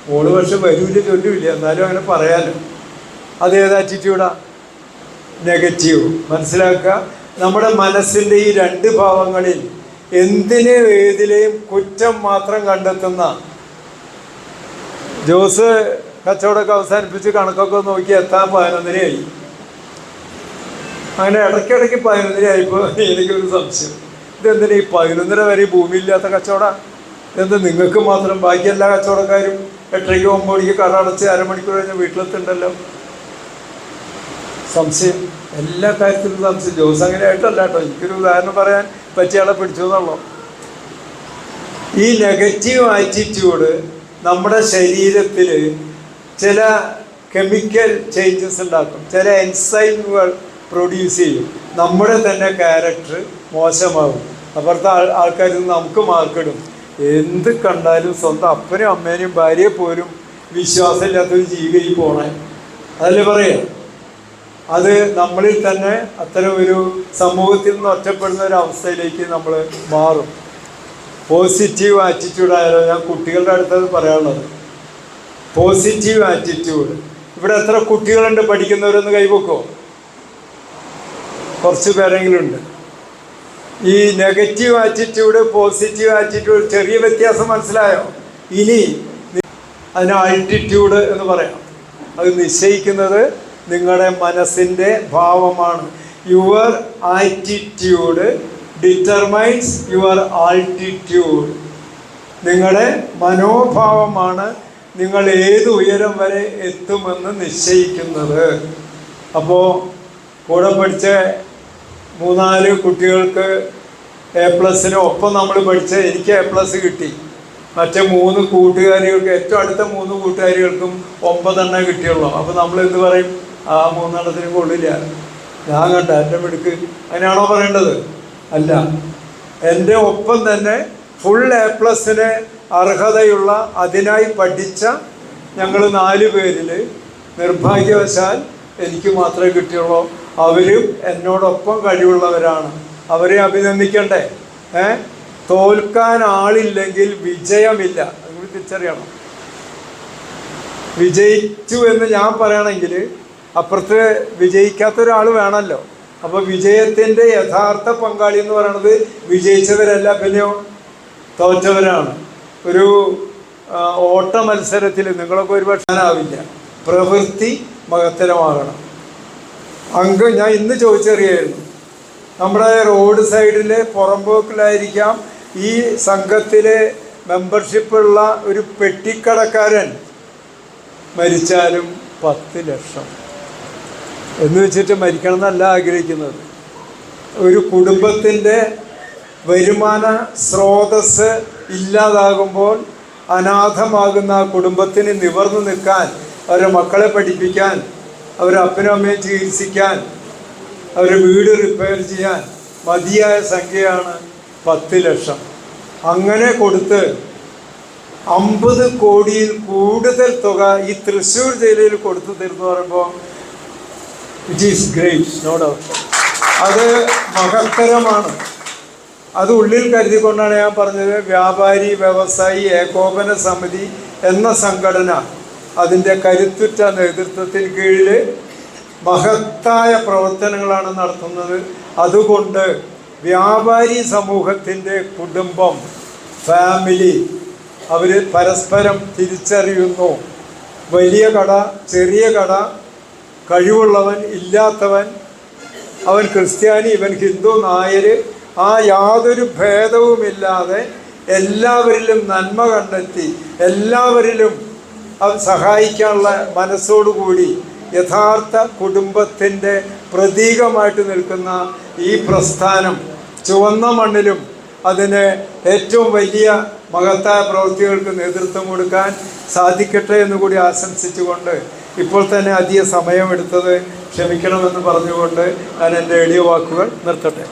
മോള് പക്ഷെ വരൂല്ല, ചൊല്ലില്ല, എന്നാലും അങ്ങനെ പറയാലോ. അതേത് ആറ്റിറ്റ്യൂഡാ? നെഗറ്റീവ്. മനസ്സിലാക്കുക, നമ്മുടെ മനസ്സിൻ്റെ ഈ 2 ഭാവങ്ങളിൽ എന്തിനേയും ഏതിലെയും കുറ്റം മാത്രം കണ്ടെത്തുന്ന ജോസ് കച്ചവടമൊക്കെ അവസാനിപ്പിച്ച് കണക്കൊക്കെ നോക്കി എത്താൻ 11:30 അങ്ങനെ ഇടയ്ക്കിടയ്ക്ക് 11:30 ആയപ്പോൾ എനിക്കൊരു സംശയം, ഇതെന്തിനാ ഈ 11:30 വരെ ഭൂമിയില്ലാത്ത കച്ചവടം? ഇതെന്താ നിങ്ങൾക്ക് മാത്രം? ബാക്കി എല്ലാ കച്ചവടക്കാരും 8:30 9 കട അടച്ച് അരമണിക്കൂർ കഴിഞ്ഞ് വീട്ടിലെത്തുണ്ടല്ലോ. സംശയം, എല്ലാ കാര്യത്തിലും സംശയം. ജോസ് അങ്ങനെ ആയിട്ടല്ല കേട്ടോ, എനിക്കൊരു ഉദാഹരണം പറയാൻ പറ്റിയാളെ പിടിച്ചു എന്നുള്ളൂ. ഈ നെഗറ്റീവ് ആറ്റിറ്റ്യൂഡ് നമ്മുടെ ശരീരത്തിൽ ചില കെമിക്കൽ ചേഞ്ചസ് ഉണ്ടാക്കും, ചില എൻസൈമുകൾ പ്രൊഡ്യൂസ് ചെയ്യും. നമ്മുടെ തന്നെ ക്യാരക്ടർ മോശമാകും. അപ്പുറത്തെ ആൾക്കാർ നമുക്ക് മാർക്കിടും. എന്ത് കണ്ടാലും സ്വന്തം അപ്പനും അമ്മേനെയും ഭാര്യയെ പോലും വിശ്വാസമില്ലാത്തൊരു ജീവിയിൽ പോണേ, അതല്ലേ പറയാം. അത് നമ്മളിൽ തന്നെ അത്തരം ഒരു സമൂഹത്തിൽ നിന്ന് ഒറ്റപ്പെടുന്ന ഒരു അവസ്ഥയിലേക്ക് നമ്മൾ മാറും. പോസിറ്റീവ് ആറ്റിറ്റ്യൂഡായാലോ, ഞാൻ കുട്ടികളുടെ അടുത്തത് പറയാനുള്ളത് പോസിറ്റീവ് ആറ്റിറ്റ്യൂഡ്. ഇവിടെ എത്ര കുട്ടികളുണ്ട് പഠിക്കുന്നവരൊന്ന് കൈവെക്കോ? കുറച്ച് പേരെങ്കിലും ഉണ്ട്. ഈ നെഗറ്റീവ് ആറ്റിറ്റ്യൂഡ് പോസിറ്റീവ് ആറ്റിറ്റ്യൂഡ് ചെറിയ വ്യത്യാസം മനസ്സിലായോ? ഇനി അതിന് ആൾട്ടിറ്റ്യൂഡ് എന്ന് പറയാം. അത് നിശ്ചയിക്കുന്നത് നിങ്ങളുടെ മനസ്സിൻ്റെ ഭാവമാണ്. Your attitude determines your altitude. നിങ്ങളുടെ മനോഭാവമാണ് നിങ്ങൾ ഏത് ഉയരം വരെ എത്തുമെന്ന് നിശ്ചയിക്കുന്നത്. അപ്പോൾ കൂടെ പഠിച്ച 3-4 കുട്ടികൾക്ക് A+ന് ഒപ്പം നമ്മൾ പഠിച്ച എനിക്ക് A+ കിട്ടി. മറ്റേ 3 കൂട്ടുകാരികൾക്ക്, ഏറ്റവും അടുത്ത 3 കൂട്ടുകാരികൾക്കും 9 കിട്ടിയുള്ളൂ. അപ്പോൾ നമ്മൾ എന്ത് പറയും? ആ 3 കൊള്ളില്ല, ഞാൻ കണ്ട എൻ്റെ മിടുക്ക്, അതിനാണോ പറയേണ്ടത്? അല്ല. എൻ്റെ ഒപ്പം തന്നെ ഫുൾ A+ന് അർഹതയുള്ള അതിനായി പഠിച്ച ഞങ്ങൾ 4 പേരിൽ നിർഭാഗ്യവശാൽ എനിക്ക് മാത്രമേ കിട്ടിയുള്ളൂ. അവരും എന്നോടൊപ്പം കഴിവുള്ളവരാണ്. അവരെ അഭിനന്ദിക്കണ്ടേ? തോൽക്കാൻ ആളില്ലെങ്കിൽ വിജയമില്ല. അതുകൂടി തിരിച്ചറിയണം. വിജയിച്ചു എന്ന് ഞാൻ പറയണമെങ്കിൽ അപ്പുറത്ത് വിജയിക്കാത്ത ഒരാൾ വേണമല്ലോ. അപ്പോൾ വിജയത്തിൻ്റെ യഥാർത്ഥ പങ്കാളി എന്ന് പറയുന്നത് വിജയിച്ചവരല്ല, പിന്നെയോ തോറ്റവരാണ്. ഒരു ഓട്ട മത്സരത്തിൽ നിങ്ങളൊക്കെ ഒരുപക്ഷെ ആവില്ല. പ്രവൃത്തി മഹത്തരമാകണം. ഞാൻ ഇന്ന് ചോദിച്ചറിയായിരുന്നു, നമ്മുടെ റോഡ് സൈഡിൽ പുറമ്പോക്കിലായിരിക്കാം ഈ സംഘത്തിലെ മെമ്പർഷിപ്പുള്ള ഒരു പെട്ടിക്കടക്കാരൻ മരിച്ചാലും 10 ലക്ഷം എന്ന് വെച്ചിട്ട് മരിക്കണം എന്നല്ല ആഗ്രഹിക്കുന്നത്. ഒരു കുടുംബത്തിൻ്റെ വരുമാന സ്രോതസ് ഇല്ലാതാകുമ്പോൾ അനാഥമാകുന്ന ആ കുടുംബത്തിന് നിവർന്നു നിൽക്കാൻ, അവരെ മക്കളെ പഠിപ്പിക്കാൻ, അവരെ അപ്പനും അമ്മയെ ചികിത്സിക്കാൻ, അവരെ വീട് റിപ്പയർ ചെയ്യാൻ മതിയായ സംഖ്യയാണ് 10 ലക്ഷം. അങ്ങനെ കൊടുത്ത് 50 കോടിയിൽ കൂടുതൽ തുക ഈ തൃശ്ശൂർ ജില്ലയിൽ കൊടുത്തു തരുന്നു പറയുമ്പോൾ it is great, no doubt. അത് മഹത്തരമാണ്. അത് ഉള്ളിൽ കരുതിക്കൊണ്ടാണ് ഞാൻ പറഞ്ഞത്, വ്യാപാരി വ്യവസായി ഏകോപന സമിതി എന്ന സംഘടന അതിൻ്റെ കരുത്തുറ്റ നേതൃത്വത്തിന് കീഴിൽ മഹത്തായ പ്രവർത്തനങ്ങളാണ് നടത്തുന്നത്. അതുകൊണ്ട് വ്യാപാരി സമൂഹത്തിൻ്റെ കുടുംബം, ഫാമിലി, അവർ പരസ്പരം തിരിച്ചറിയുന്നു. വലിയ കട, ചെറിയ കട, കഴിവുള്ളവൻ, ഇല്ലാത്തവൻ, അവൻ ക്രിസ്ത്യാനി, ഇവൻ ഹിന്ദു, നായർ, ആ യാതൊരു ഭേദവുമില്ലാതെ എല്ലാവരിലും നന്മ കണ്ടെത്തി എല്ലാവരിലും അത് സഹായിക്കാനുള്ള മനസ്സോടുകൂടി യഥാർത്ഥ കുടുംബത്തിൻ്റെ പ്രതീകമായിട്ട് നിൽക്കുന്ന ഈ പ്രസ്ഥാനം ചുവന്ന മണ്ണിലും അതിന് ഏറ്റവും വലിയ മഹത്തായ പ്രവൃത്തികൾക്ക് നേതൃത്വം കൊടുക്കാൻ സാധിക്കട്ടെ എന്നുകൂടി ആശംസിച്ചുകൊണ്ട് ഇപ്പോൾ തന്നെ അധിക സമയമെടുത്തത് ക്ഷമിക്കണമെന്ന് പറഞ്ഞുകൊണ്ട് ഞാൻ എൻ്റെ എളിയ വാക്കുകൾ നിർത്തട്ടെ.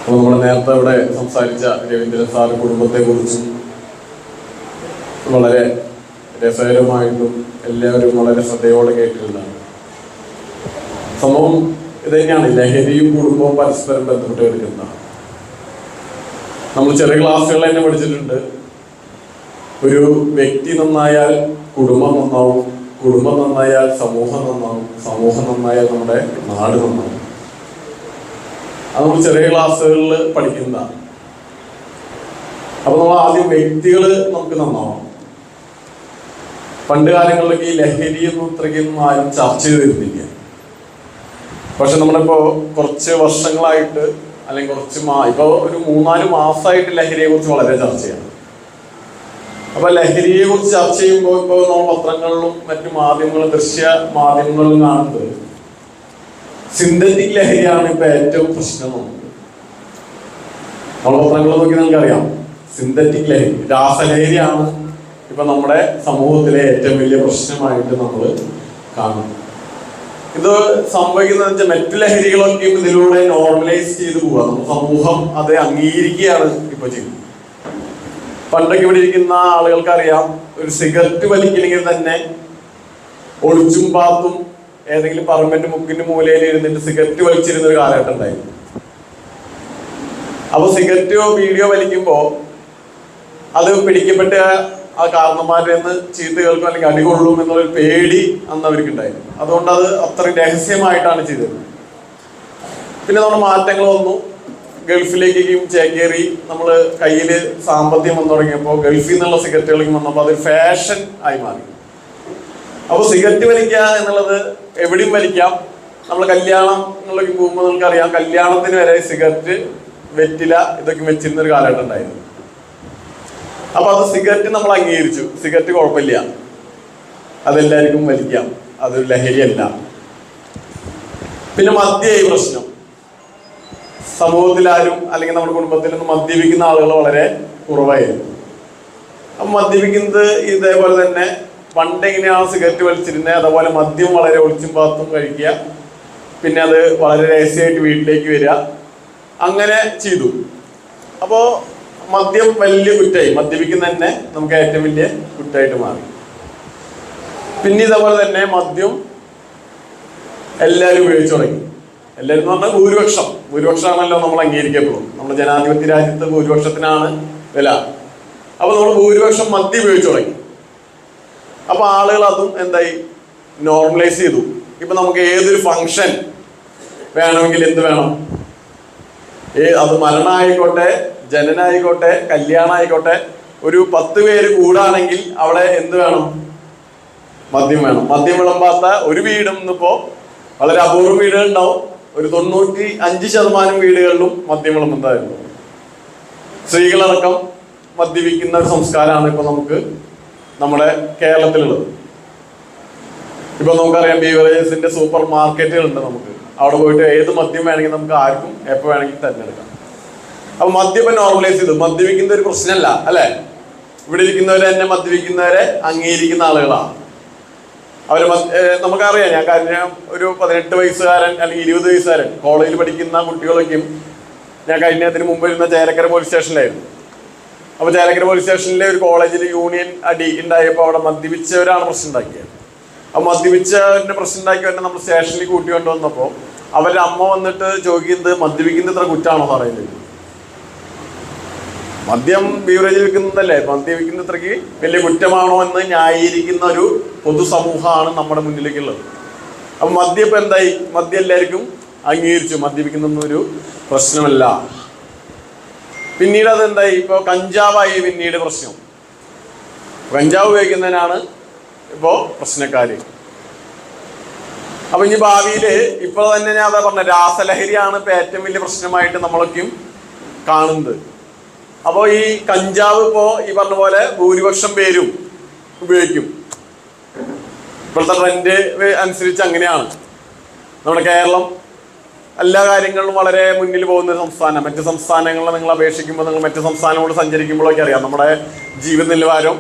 നമ്മൾ നേരത്തെ ഇവിടെ സംസാരിച്ച രവീന്ദ്രൻ സാർ കുടുംബത്തെക്കുറിച്ചും വളരെ രസകരമായിട്ടും എല്ലാവരും വളരെ ശ്രദ്ധയോടെ കേട്ടിട്ടുണ്ടാണ്. സംഭവം ഇത് തന്നെയാണ്, ലഹരിയും കുടുംബവും പരസ്പരം ബന്ധപ്പെട്ട് കിടക്കുന്നതാണ്. നമ്മൾ ചെറിയ ക്ലാസ്സുകളിൽ തന്നെ പഠിച്ചിട്ടുണ്ട്, ഒരു വ്യക്തി നന്നായാൽ കുടുംബം നന്നാവും, കുടുംബം നന്നായാൽ സമൂഹം നന്നാവും, സമൂഹം നന്നായാൽ നമ്മുടെ നാട് നന്നാവും. അത് നമ്മൾ ചെറിയ ക്ലാസ്സുകളിൽ പഠിക്കുന്നതാണ്. അപ്പൊ നമ്മൾ ആദ്യം വ്യക്തികൾ നമുക്ക് നന്നാവണം. പണ്ട് കാലങ്ങളിലൊക്കെ ഈ ലഹരിയൊന്നും ഇത്രയ്ക്കൊന്നും ആരും ചർച്ച ചെയ്തിരുന്നില്ല. പക്ഷെ നമ്മളിപ്പോ കുറച്ച് വർഷങ്ങളായിട്ട് അല്ലെങ്കിൽ ഇപ്പൊ ഒരു 3-4 മാസമായിട്ട് ലഹരിയെ കുറിച്ച് വളരെ ചർച്ചയാണ്. അപ്പൊ ലഹരിയെ കുറിച്ച് ചർച്ച ചെയ്യുമ്പോൾ ഇപ്പോൾ നമ്മൾ പത്രങ്ങളിലും മറ്റു മാധ്യമങ്ങളും ദൃശ്യ മാധ്യമങ്ങളിലും കാണുന്നത് സിന്തറ്റിക് ലഹരിയാണ് ഇപ്പൊ ഏറ്റവും പ്രശ്നം. നമ്മൾ പത്രങ്ങൾ നോക്കി നമുക്കറിയാം, സിന്തറ്റിക് ലഹരി, രാസലഹരിയാണ് ഇപ്പൊ നമ്മുടെ സമൂഹത്തിലെ ഏറ്റവും വലിയ പ്രശ്നമായിട്ട് നമ്മൾ കാണുന്നത്. ഇത് സംഭവിക്കുന്നത് വെച്ചാൽ മറ്റു ലഹരികളൊക്കെയും ഇതിലൂടെ നോർമലൈസ് ചെയ്തു പോവുക. സമൂഹം അത് അംഗീകരിക്കുകയാണ് ഇപ്പൊ ചെയ്യുന്നത്. പണ്ടൊക്കെ ഇവിടെ ഇരിക്കുന്ന ആളുകൾക്ക് അറിയാം, ഒരു സിഗരറ്റ് വലിക്കണമെങ്കിൽ തന്നെ ഒളിച്ചും പാത്തും ഏതെങ്കിലും പറമ്പിന്റെ മുക്കിന്റെ മൂലയിൽ ഇരുന്നിട്ട് സിഗരറ്റ് വലിച്ചിരുന്ന ഒരു കാലഘട്ടം ഉണ്ടായിരുന്നു. അപ്പൊ സിഗരറ്റോ വീഡിയോ വലിക്കുമ്പോ അത് പിടിക്കപ്പെട്ട ആ കാരണന്മാരിൽ നിന്ന് ചീത്ത കേൾക്കും അല്ലെങ്കിൽ അടികൊള്ളും എന്നുള്ളൊരു പേടി അന്ന് അവർക്ക് ഉണ്ടായിരുന്നു. അതുകൊണ്ട് അത് അത്രയും രഹസ്യമായിട്ടാണ് ചെയ്തത്. പിന്നെ നമ്മുടെ മാറ്റങ്ങൾ വന്നു. ഗൾഫിലേക്കും ചേക്കേറി നമ്മൾ കയ്യിൽ സാമ്പത്തികം വന്നു തുടങ്ങിയപ്പോൾ ഗൾഫിൽ നിന്നുള്ള സിഗരറ്റുകളിലേക്ക് വന്നപ്പോൾ അതൊരു ഫാഷൻ ആയി മാറി. അപ്പോൾ സിഗരറ്റ് വലിക്കുക എന്നുള്ളത് എവിടെയും വലിക്കാം. നമ്മൾ കല്യാണങ്ങളിലേക്ക് പോകുമ്പോൾ നമുക്കറിയാം, കല്യാണത്തിന് വരെ സിഗരറ്റ്, വെറ്റില ഇതൊക്കെ വെച്ചിരുന്ന ഒരു കാലഘട്ടം ഉണ്ടായിരുന്നു. അപ്പൊ അത് സിഗരറ്റ് നമ്മൾ അംഗീകരിച്ചു. സിഗരറ്റ് കുഴപ്പമില്ല, അതെല്ലാവർക്കും വലിക്കാം, അത് ലഹരിയല്ല. പിന്നെ മദ്യമായി പ്രശ്നം. സമൂഹത്തിൽ ആരും അല്ലെങ്കിൽ നമ്മുടെ കുടുംബത്തിൽ നിന്ന് മദ്യപിക്കുന്ന ആളുകൾ വളരെ കുറവായിരുന്നു. അപ്പം മദ്യപിക്കുന്നത് ഇതേപോലെ തന്നെ പണ്ടെങ്ങനെയാണ് സിഗരറ്റ് വലിച്ചിരുന്നത് അതുപോലെ മദ്യം വളരെ ഒളിച്ചും പാത്തും കഴിക്കുക, പിന്നെ അത് വളരെ രഹസ്യമായിട്ട് വീട്ടിലേക്ക് വരിക, അങ്ങനെ ചെയ്തു. അപ്പോൾ മദ്യം വലിയ കുറ്റമായി, മദ്യപിക്കുന്ന തന്നെ നമുക്ക് ഏറ്റവും വലിയ കുറ്റമായിട്ട് മാറി. പിന്നെ ഇതേപോലെ തന്നെ മദ്യം എല്ലാവരും ഉപയോഗിച്ചു തുടങ്ങി. എല്ലാവരും എന്ന് പറഞ്ഞാൽ ഭൂരിപക്ഷമാണല്ലോ നമ്മൾ അംഗീകരിക്കപ്പെടും. നമ്മുടെ ജനാധിപത്യ രാജ്യത്ത് ഭൂരിപക്ഷത്തിനാണ് വില. അപ്പൊ നമ്മൾ ഭൂരിപക്ഷം മദ്യം ഉപയോഗിച്ചു തുടങ്ങി. അപ്പൊ ആളുകൾ അതും എന്തായി, നോർമലൈസ് ചെയ്തു. ഇപ്പൊ നമുക്ക് ഏതൊരു ഫംഗ്ഷൻ വേണമെങ്കിൽ എന്ത് വേണം, അത് മരണമായിക്കോട്ടെ, ജനനായിക്കോട്ടെ, കല്യാണമായിക്കോട്ടെ, ഒരു 10 പേര് കൂടാണെങ്കിൽ അവിടെ എന്ത് വേണം, മദ്യം വേണം. മദ്യം വിളമ്പാത്ത ഒരു വീടും ഇന്നിപ്പോ വളരെ അപൂർവ വീടുകൾ ഉണ്ടാവും. ഒരു 95% വീടുകളിലും മദ്യം വിളമ്പുന്നതായിരുന്നു. സ്ത്രീകളടക്കം മദ്യപിക്കുന്ന ഒരു സംസ്കാരമാണ് ഇപ്പൊ നമുക്ക് നമ്മുടെ കേരളത്തിലുള്ളത്. ഇപ്പൊ നമുക്കറിയാം, ബീവറേജസിന്റെ സൂപ്പർ മാർക്കറ്റുകളുണ്ട്. നമുക്ക് അവിടെ പോയിട്ട് ഏത് മദ്യം വേണമെങ്കിൽ നമുക്ക് ആർക്കും എപ്പോൾ വേണമെങ്കിൽ തിരഞ്ഞെടുക്കാം. അപ്പൊ മദ്യം നോർമലൈസ് ചെയ്തു. മദ്യപിക്കുന്ന ഒരു പ്രശ്നമല്ല, അല്ലെ? ഇവിടെ ഇരിക്കുന്നവരെ തന്നെ മദ്യപിക്കുന്നവരെ അംഗീകരിക്കുന്ന ആളുകളാണ്. അവര് നമുക്കറിയാം, ഞാൻ ഒരു 18 വയസ്സുകാരൻ അല്ലെങ്കിൽ 20 വയസ്സുകാരൻ കോളേജിൽ പഠിക്കുന്ന കുട്ടികളൊക്കെയും ഞാൻ കഴിഞ്ഞതിന് മുമ്പ് ഇരുന്ന ചേലക്കര പോലീസ് സ്റ്റേഷനിലായിരുന്നു. അപ്പൊ ചേലക്കര പോലീസ് സ്റ്റേഷനിലെ ഒരു കോളേജിൽ യൂണിയൻ അടി ഉണ്ടായപ്പോൾ അവിടെ മദ്യപിച്ചവരാണ് പ്രശ്നം ഉണ്ടാക്കിയത്. അപ്പൊ മദ്യപിച്ചവരുടെ പ്രശ്നം ഉണ്ടാക്കിയവരെ നമ്മൾ സ്റ്റേഷനിൽ കൂട്ടിക്കൊണ്ടുവന്നപ്പോൾ അവരുടെ അമ്മ വന്നിട്ട് ചോദിക്കുന്നത്, മദ്യപിക്കുന്നത് ഇത്ര കുറ്റാണോ പറയുന്നത്? മദ്യം ബീവറേജിൽ വിൽക്കുന്നതല്ലേ, മദ്യപിക്കുന്ന ഇത്രയ്ക്ക് വലിയ കുറ്റമാണോ എന്ന് ന്യായീകരിക്കുന്ന ഒരു പൊതുസമൂഹമാണ് നമ്മുടെ മുന്നിലേക്കുള്ളത്. അപ്പൊ മദ്യം ഇപ്പൊ എന്തായി, മദ്യം എല്ലാവർക്കും അംഗീകരിച്ചു, മദ്യപിക്കുന്നൊരു പ്രശ്നമല്ല. പിന്നീട് അതെന്തായി, ഇപ്പൊ കഞ്ചാവായി പിന്നീട് പ്രശ്നം. കഞ്ചാവ് ഉപയോഗിക്കുന്നതിനാണ് ഇപ്പോ പ്രശ്നക്കാര്. അപ്പൊ ഇനി ഭാവിയില് ഇപ്പൊ തന്നെ ഞാൻ അതാ പറഞ്ഞ, രാസലഹരിയാണ് ഇപ്പൊ ഏറ്റവും വലിയ പ്രശ്നമായിട്ട് നമ്മളൊക്കെയും കാണുന്നത്. അപ്പോൾ ഈ കഞ്ചാവ് ഇപ്പോ ഈ പറഞ്ഞ പോലെ ഭൂരിപക്ഷം പേരും ഉപയോഗിക്കും. ഇപ്പോഴത്തെ ട്രെൻഡ് അനുസരിച്ച് അങ്ങനെയാണ്. നമ്മുടെ കേരളം എല്ലാ കാര്യങ്ങളിലും വളരെ മുന്നിൽ പോകുന്ന ഒരു സംസ്ഥാനം. മറ്റു സംസ്ഥാനങ്ങളെ നിങ്ങൾ അപേക്ഷിക്കുമ്പോൾ, നിങ്ങൾ മറ്റു സംസ്ഥാനങ്ങളോട് സഞ്ചരിക്കുമ്പോഴൊക്കെ അറിയാം നമ്മുടെ ജീവിത നിലവാരം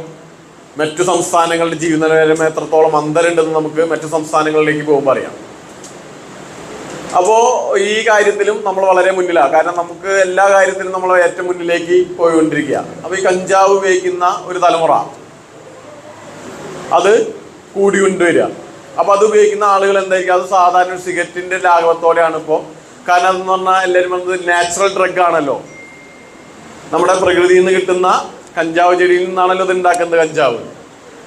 മറ്റു സംസ്ഥാനങ്ങളുടെ ജീവിത നിലവാരം എത്രത്തോളം അന്തരമുണ്ടെന്ന് നമുക്ക് മറ്റു സംസ്ഥാനങ്ങളിലേക്ക് പോകുമ്പോൾ അറിയാം. അപ്പോൾ ഈ കാര്യത്തിലും നമ്മൾ വളരെ മുന്നിലാണ്. കാരണം നമുക്ക് എല്ലാ കാര്യത്തിലും നമ്മൾ ഏറ്റവും മുന്നിലേക്ക് പോയിക്കൊണ്ടിരിക്കുക. അപ്പോൾ ഈ കഞ്ചാവ് ഉപയോഗിക്കുന്ന ഒരു തലമുറ അത് കൂടിക്കൊണ്ടുവരിക. അപ്പോൾ അത് ഉപയോഗിക്കുന്ന ആളുകൾ എന്തായിരിക്കും, അത് സാധാരണ ഒരു സിഗരറ്റിന്റെ ലാഘവത്തോടെയാണ് ഇപ്പോൾ. കാരണം അതെന്ന് പറഞ്ഞാൽ എല്ലാവരും പറഞ്ഞത് നാച്ചുറൽ ഡ്രഗ് ആണല്ലോ. നമ്മുടെ പ്രകൃതിയിൽ നിന്ന് കിട്ടുന്ന കഞ്ചാവ് ചെടിയിൽ നിന്നാണല്ലോ ഇത് ഉണ്ടാക്കുന്നത് കഞ്ചാവ്.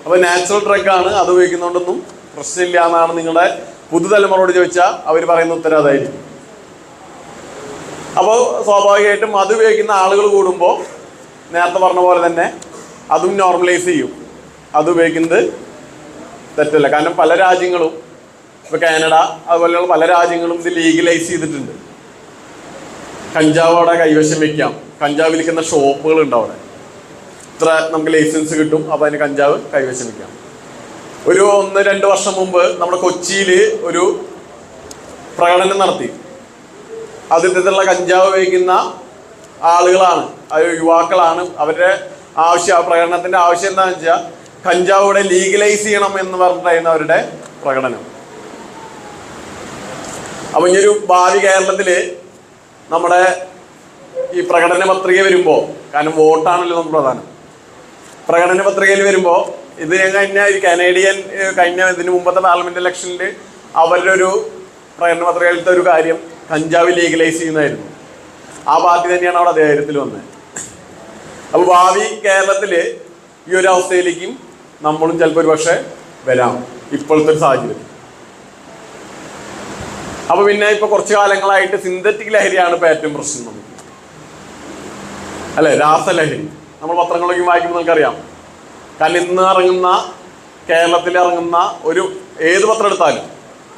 അപ്പോൾ നാച്ചുറൽ ഡ്രഗ് ആണ്, അത് ഉപയോഗിക്കുന്നതുകൊണ്ടൊന്നും പ്രശ്നമില്ല എന്നാണ് നിങ്ങളുടെ പുതുതലമുറയോട് ചോദിച്ചാൽ അവർ പറയുന്ന ഉത്തരം അതായിരിക്കും. അപ്പോൾ സ്വാഭാവികമായിട്ടും അത് ഉപയോഗിക്കുന്ന ആളുകൾ കൂടുമ്പോൾ നേരത്തെ പറഞ്ഞ പോലെ തന്നെ അതും നോർമലൈസ് ചെയ്യും. അത് ഉപയോഗിക്കുന്നത് തെറ്റല്ല. കാരണം പല രാജ്യങ്ങളും, ഇപ്പോൾ കാനഡ അതുപോലെയുള്ള പല രാജ്യങ്ങളും ഇത് ലീഗലൈസ് ചെയ്തിട്ടുണ്ട്. കഞ്ചാവ് അവിടെ കൈവശം വയ്ക്കാം. കഞ്ചാവ് വിൽക്കുന്ന ഷോപ്പുകളുണ്ട് അവിടെ. ഇത്ര നമുക്ക് ലൈസൻസ് കിട്ടും, അപ്പോൾ അതിന് കഞ്ചാവ് കൈവശം വയ്ക്കാം. ഒരു 1-2 വർഷം മുമ്പ് നമ്മുടെ കൊച്ചിയിൽ ഒരു പ്രകടനം നടത്തി. അതിലുള്ള കഞ്ചാവ് ഉപയോഗിക്കുന്ന ആളുകളാണ്, അത് യുവാക്കളാണ്. അവരുടെ പ്രകടനത്തിന്റെ ആവശ്യം എന്താണെന്ന് വെച്ചാൽ കഞ്ചാവ് ഇവിടെ ലീഗലൈസ് ചെയ്യണം എന്ന് പറഞ്ഞിട്ടായിരുന്നു അവരുടെ പ്രകടനം. അപ്പൊ ഇനിയൊരു ഭാവി കേരളത്തില് നമ്മുടെ ഈ പ്രകടന പത്രിക വരുമ്പോൾ, കാരണം വോട്ടാണല്ലോ നമുക്ക് പ്രധാനം, പ്രകടന പത്രികയിൽ വരുമ്പോൾ ഇത് കഴിഞ്ഞ ഈ കനേഡിയൻ ഇതിന് മുമ്പത്തെ പാർലമെന്റ് ഇലക്ഷനിൽ അവരുടെ ഒരു പ്രകടന പത്രികയിലത്തെ ഒരു കാര്യം കഞ്ചാവ് ലീഗലൈസ് ചെയ്യുന്നതായിരുന്നു. ആ പാർട്ടി തന്നെയാണ് അവിടെ അധികാരത്തിൽ വന്നത്. അപ്പോൾ ഭാവി കേരളത്തിൽ ഈ ഒരു അവസ്ഥയിലേക്കും നമ്മളും ചിലപ്പോൾ ഒരു പക്ഷേ വരാം ഇപ്പോഴത്തെ ഒരു സാഹചര്യം. അപ്പോൾ പിന്നെ ഇപ്പോൾ കുറച്ച് കാലങ്ങളായിട്ട് സിന്തറ്റിക് ലഹരിയാണ് ഇപ്പോൾ ഏറ്റവും പ്രശ്നം നമുക്ക്, അല്ലേ? രാസലഹരി നമ്മൾ പത്രങ്ങളൊക്കെ വായിക്കുമ്പോൾ നമുക്കറിയാം. കാരണം ഇന്ന് ഇറങ്ങുന്ന, കേരളത്തിൽ ഇറങ്ങുന്ന ഒരു ഏത് പത്രം എടുത്താലും,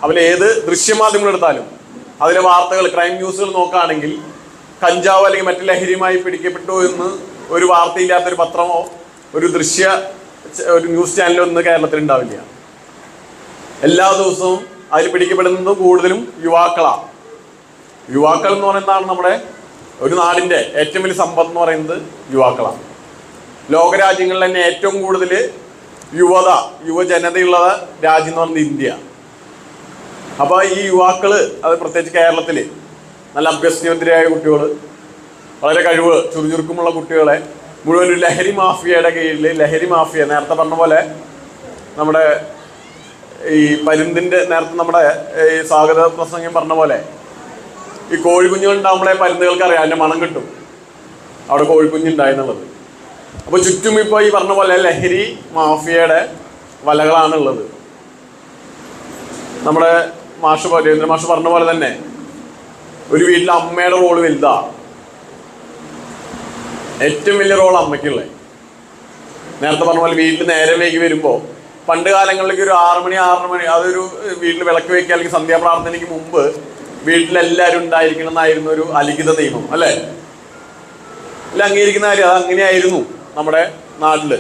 അതിൽ ഏത് ദൃശ്യമാധ്യമങ്ങൾ എടുത്താലും, അതിലെ വാർത്തകൾ, ക്രൈം ന്യൂസുകൾ നോക്കുകയാണെങ്കിൽ കഞ്ചാവ് അല്ലെങ്കിൽ മറ്റു ലഹരിയുമായി പിടിക്കപ്പെട്ടു എന്ന് ഒരു വാർത്തയില്ലാത്തൊരു പത്രമോ ഒരു ന്യൂസ് ചാനലോ ഇന്ന് കേരളത്തിൽ ഉണ്ടാവില്ല. എല്ലാ ദിവസവും അതിൽ പിടിക്കപ്പെടുന്നതും കൂടുതലും യുവാക്കളാണ്. യുവാക്കൾ എന്ന് പറയുന്നതാണ് നമ്മുടെ ഒരു നാടിൻ്റെ ഏറ്റവും വലിയ സമ്പത്ത് എന്ന് പറയുന്നത് യുവാക്കളാണ്. ലോകരാജ്യങ്ങളിൽ തന്നെ ഏറ്റവും കൂടുതൽ യുവജനതയുള്ള രാജ്യം എന്ന് പറയുന്നത് ഇന്ത്യ. അപ്പോൾ ഈ യുവാക്കൾ, അത് പ്രത്യേകിച്ച് കേരളത്തിൽ നല്ല അഭ്യസനവന്തരായ കുട്ടികൾ, വളരെ കഴിവ് ചുറുചുറുക്കുമുള്ള കുട്ടികളെ മുഴുവൻ ഒരു ലഹരി മാഫിയയുടെ കീഴിൽ, ലഹരി മാഫിയ നേരത്തെ പറഞ്ഞ പോലെ നമ്മുടെ ഈ പരുന്തിൻ്റെ, നേരത്തെ നമ്മുടെ ഈ സ്വാഗത പ്രസംഗം പറഞ്ഞ പോലെ ഈ കോഴിക്കുഞ്ഞുങ്ങളുണ്ടാകുമ്പോഴേ പരുന്തുകൾക്ക് അറിയാം, അതിൻ്റെ മണം കിട്ടും അവിടെ കോഴിക്കുഞ്ഞുണ്ടായെന്നുള്ളത്. അപ്പോൾ ചുറ്റും ഇപ്പോൾ ഈ പറഞ്ഞ പോലെ ലഹരി മാഫിയയുടെ വലകളാണുള്ളത്. നമ്മുടെ രവീന്ദ്ര മാഷ് പറഞ്ഞ പോലെ തന്നെ ഒരു വീട്ടിലെ അമ്മയുടെ റോള് വലുതാ. ഏറ്റവും വലിയ റോൾ അമ്മയ്ക്കുള്ളത്. നേരത്തെ പറഞ്ഞ പോലെ വീട്ടിൽ നേരം വൈകി വരുമ്പോൾ, പണ്ട് കാലങ്ങളിലേക്ക് ഒരു 6 മണി അതൊരു വീട്ടിൽ വിളക്ക് വയ്ക്കുക അല്ലെങ്കിൽ സന്ധ്യാപ്രാർത്ഥനയ്ക്ക് മുമ്പ് വീട്ടിലെല്ലാവരും ഉണ്ടായിരിക്കണം എന്നായിരുന്നു ഒരു അലിഖിത നിയമം, അല്ലേ? അല്ല, അംഗീകരിക്കുന്ന കാര്യം അത് അങ്ങനെയായിരുന്നു നമ്മുടെ നാട്ടിൽ.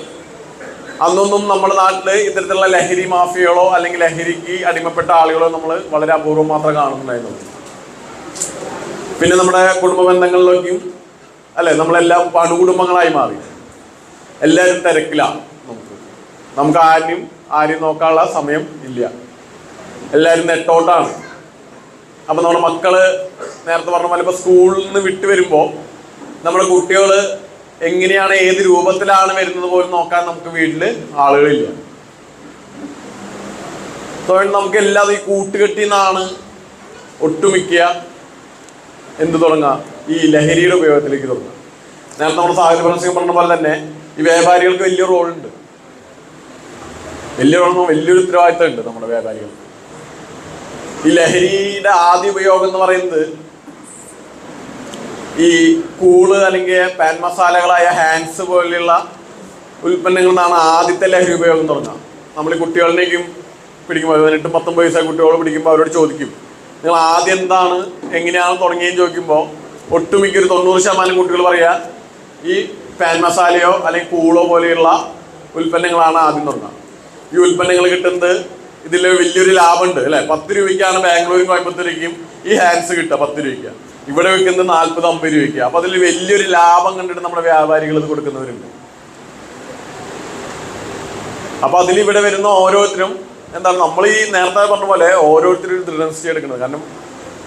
അന്നൊന്നും നമ്മുടെ നാട്ടിൽ ഇത്തരത്തിലുള്ള ലഹരി മാഫിയകളോ അല്ലെങ്കിൽ ലഹരിക്ക് അടിമപ്പെട്ട ആളുകളോ നമ്മൾ വളരെ അപൂർവം മാത്രമേ കാണുന്നുണ്ടായിരുന്നുള്ളൂ. പിന്നെ നമ്മുടെ കുടുംബ ബന്ധങ്ങളിലേക്കും, അല്ലേ, നമ്മളെല്ലാം അണുകുടുംബങ്ങളായി മാറി. എല്ലാവരും തിരക്കിലാണ്. നമുക്ക് ആരെയും നോക്കാനുള്ള സമയം ഇല്ല. എല്ലാവരും നെട്ടോട്ടാണ്. അപ്പം നമ്മുടെ മക്കള് നേരത്തെ പറഞ്ഞ പോലെ ഇപ്പോൾ സ്കൂളിൽ നിന്ന് വിട്ട് വരുമ്പോൾ നമ്മുടെ കുട്ടികൾ എങ്ങനെയാണ്, ഏത് രൂപത്തിലാണ് വരുന്നത് പോലും നോക്കാൻ നമുക്ക് വീട്ടിൽ ആളുകളില്ല. നമുക്ക് എല്ലാം ഈ കൂട്ടുകെട്ടിന്നാണ് ഒട്ടുമിക്ക എന്ത് തുടങ്ങുക, ഈ ലഹരിയുടെ ഉപയോഗത്തിലേക്ക് തുടങ്ങുക. നേരത്തെ നമ്മുടെ സാഹിത്യ പ്രസംഗം പറഞ്ഞ പോലെ തന്നെ ഈ വ്യാപാരികൾക്ക് വലിയ റോളുണ്ട്. വലിയൊരു ഉത്തരവാദിത്തം ഉണ്ട് നമ്മുടെ വ്യാപാരികൾക്ക്. ഈ ലഹരിയുടെ ആദ്യ ഉപയോഗം എന്ന് പറയുന്നത് ഈ കൂള് അല്ലെങ്കിൽ പാൻ മസാലകളായ ഹാൻഡ്സ് പോലെയുള്ള ഉൽപ്പന്നങ്ങളിൽ നിന്നാണ് ആദ്യത്തെ ലഹരി ഉപയോഗം തുടങ്ങുക. നമ്മൾ ഈ കുട്ടികളിലേക്കും പിടിക്കുമ്പോൾ 18-19 വയസ്സായ കുട്ടികളോട് പിടിക്കുമ്പോൾ അവരോട് ചോദിക്കും, നിങ്ങൾ ആദ്യം എന്താണ്, എങ്ങനെയാണ് തുടങ്ങിയെന്ന് ചോദിക്കുമ്പോൾ ഒട്ടുമിക്ക ഒരു 90% കുട്ടികൾ പറയുക ഈ പാൻ മസാലയോ അല്ലെങ്കിൽ കൂളോ പോലെയുള്ള ഉൽപ്പന്നങ്ങളാണ് ആദ്യം തുടങ്ങുക. ഈ ഉൽപ്പന്നങ്ങൾ കിട്ടുന്നത് ഇതിൽ വലിയൊരു ലാഭമുണ്ട്, അല്ലേ? 10 രൂപയ്ക്കാണ് ബാംഗ്ലൂരും കോയമ്പത്തൂരേക്കും ഈ ഹാൻഡ്സ് കിട്ടുക. 10 രൂപയ്ക്ക് ഇവിടെ വിൽക്കുന്നത് 40-50 രൂപയ്ക്ക്. അപ്പൊ അതിൽ വലിയൊരു ലാഭം കണ്ടിട്ട് നമ്മുടെ വ്യാപാരികൾ ഇത് കൊടുക്കുന്നവരുണ്ട്. അപ്പൊ അതിലിവിടെ വരുന്ന ഓരോരുത്തരും എന്താണ്, നമ്മൾ ഈ നേരത്തെ പറഞ്ഞ പോലെ ഓരോരുത്തരും ഒരു ദൃഢനിശ്ചയം എടുക്കുന്നത്. കാരണം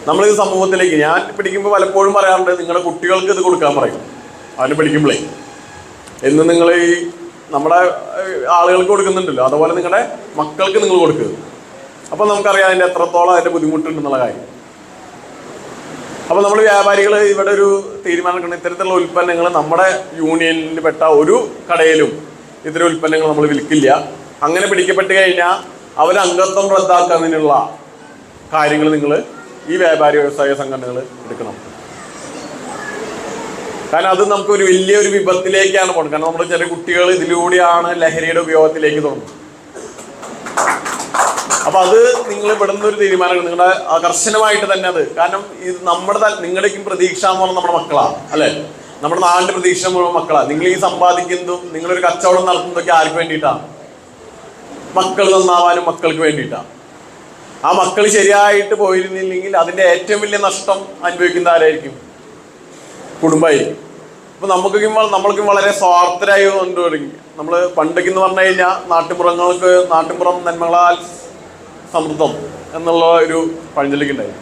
നമ്മളിത് സമൂഹത്തിലേക്ക്, ഞാൻ പിടിക്കുമ്പോൾ പലപ്പോഴും പറയാറുണ്ട്, നിങ്ങളുടെ കുട്ടികൾക്ക് ഇത് കൊടുക്കാൻ പറയും. അവന് പിടിക്കുമ്പോഴേ എന്ന് നിങ്ങൾ ഈ നമ്മുടെ ആളുകൾക്ക് കൊടുക്കുന്നുണ്ടല്ലോ, അതുപോലെ നിങ്ങളുടെ മക്കൾക്ക് നിങ്ങൾ കൊടുക്കുക. അപ്പം നമുക്കറിയാം അതിൻ്റെ എത്രത്തോളം അതിൻ്റെ ബുദ്ധിമുട്ടുണ്ടെന്നുള്ള കാര്യം. അപ്പോൾ നമ്മൾ വ്യാപാരികൾ ഇവിടെ ഒരു തീരുമാനം എടുക്കണം, ഇത്തരത്തിലുള്ള ഉൽപ്പന്നങ്ങൾ നമ്മുടെ യൂണിയനിൽ പെട്ട ഒരു കടയിലും ഇത്തരം ഉൽപ്പന്നങ്ങൾ നമ്മൾ വിൽക്കില്ല. അങ്ങനെ പിടിക്കപ്പെട്ട് കഴിഞ്ഞാൽ അവർ അംഗത്വം റദ്ദാക്കുന്നതിനുള്ള കാര്യങ്ങൾ നിങ്ങൾ ഈ വ്യാപാരി വ്യവസായ സംഘടനകൾ എടുക്കണം. കാരണം അത് നമുക്കൊരു വലിയൊരു വിപത്തിലേക്കാണ് പോകുന്നത്. കാരണം നമ്മുടെ ചില കുട്ടികൾ ഇതിലൂടെയാണ് ലഹരിയുടെ ഉപയോഗത്തിലേക്ക് തുടങ്ങുന്നത്. അപ്പൊ അത് നിങ്ങൾ ഇവിടുന്ന് ഒരു തീരുമാനം, നിങ്ങളുടെ കർശനമായിട്ട് തന്നെ അത്. കാരണം ഇത് നമ്മുടെ നിങ്ങളുടെയും പ്രതീക്ഷ എന്ന് പറഞ്ഞാൽ നമ്മുടെ മക്കളാണ്, അല്ലെ? നമ്മുടെ നാടിന്റെ പ്രതീക്ഷ മുഴുവൻ മക്കളാണ്. നിങ്ങൾ ഈ സമ്പാദിക്കുന്നതും നിങ്ങളൊരു കച്ചവടം നടത്തുന്നതൊക്കെ ആർക്ക് വേണ്ടിയിട്ടാണ്? മക്കൾ നന്നാവാനും മക്കൾക്ക് വേണ്ടിയിട്ടാണ്. ആ മക്കൾ ശരിയായിട്ട് പോയിരുന്നില്ലെങ്കിൽ അതിന്റെ ഏറ്റവും വലിയ നഷ്ടം അനുഭവിക്കുന്ന ആരായിരിക്കും? കുടുംബമായിരിക്കും. അപ്പൊ നമ്മൾക്കും വളരെ സ്വാർത്ഥരായി കൊണ്ട് തുടങ്ങി. നമ്മൾ പണ്ടൊക്കെ എന്ന് പറഞ്ഞു കഴിഞ്ഞാൽ നാട്ടിൻപുറം നന്മകളാൽ സമൃദ്ധം എന്നുള്ള ഒരു പഴഞ്ചൊല്ലിക്ക് ഉണ്ടായി.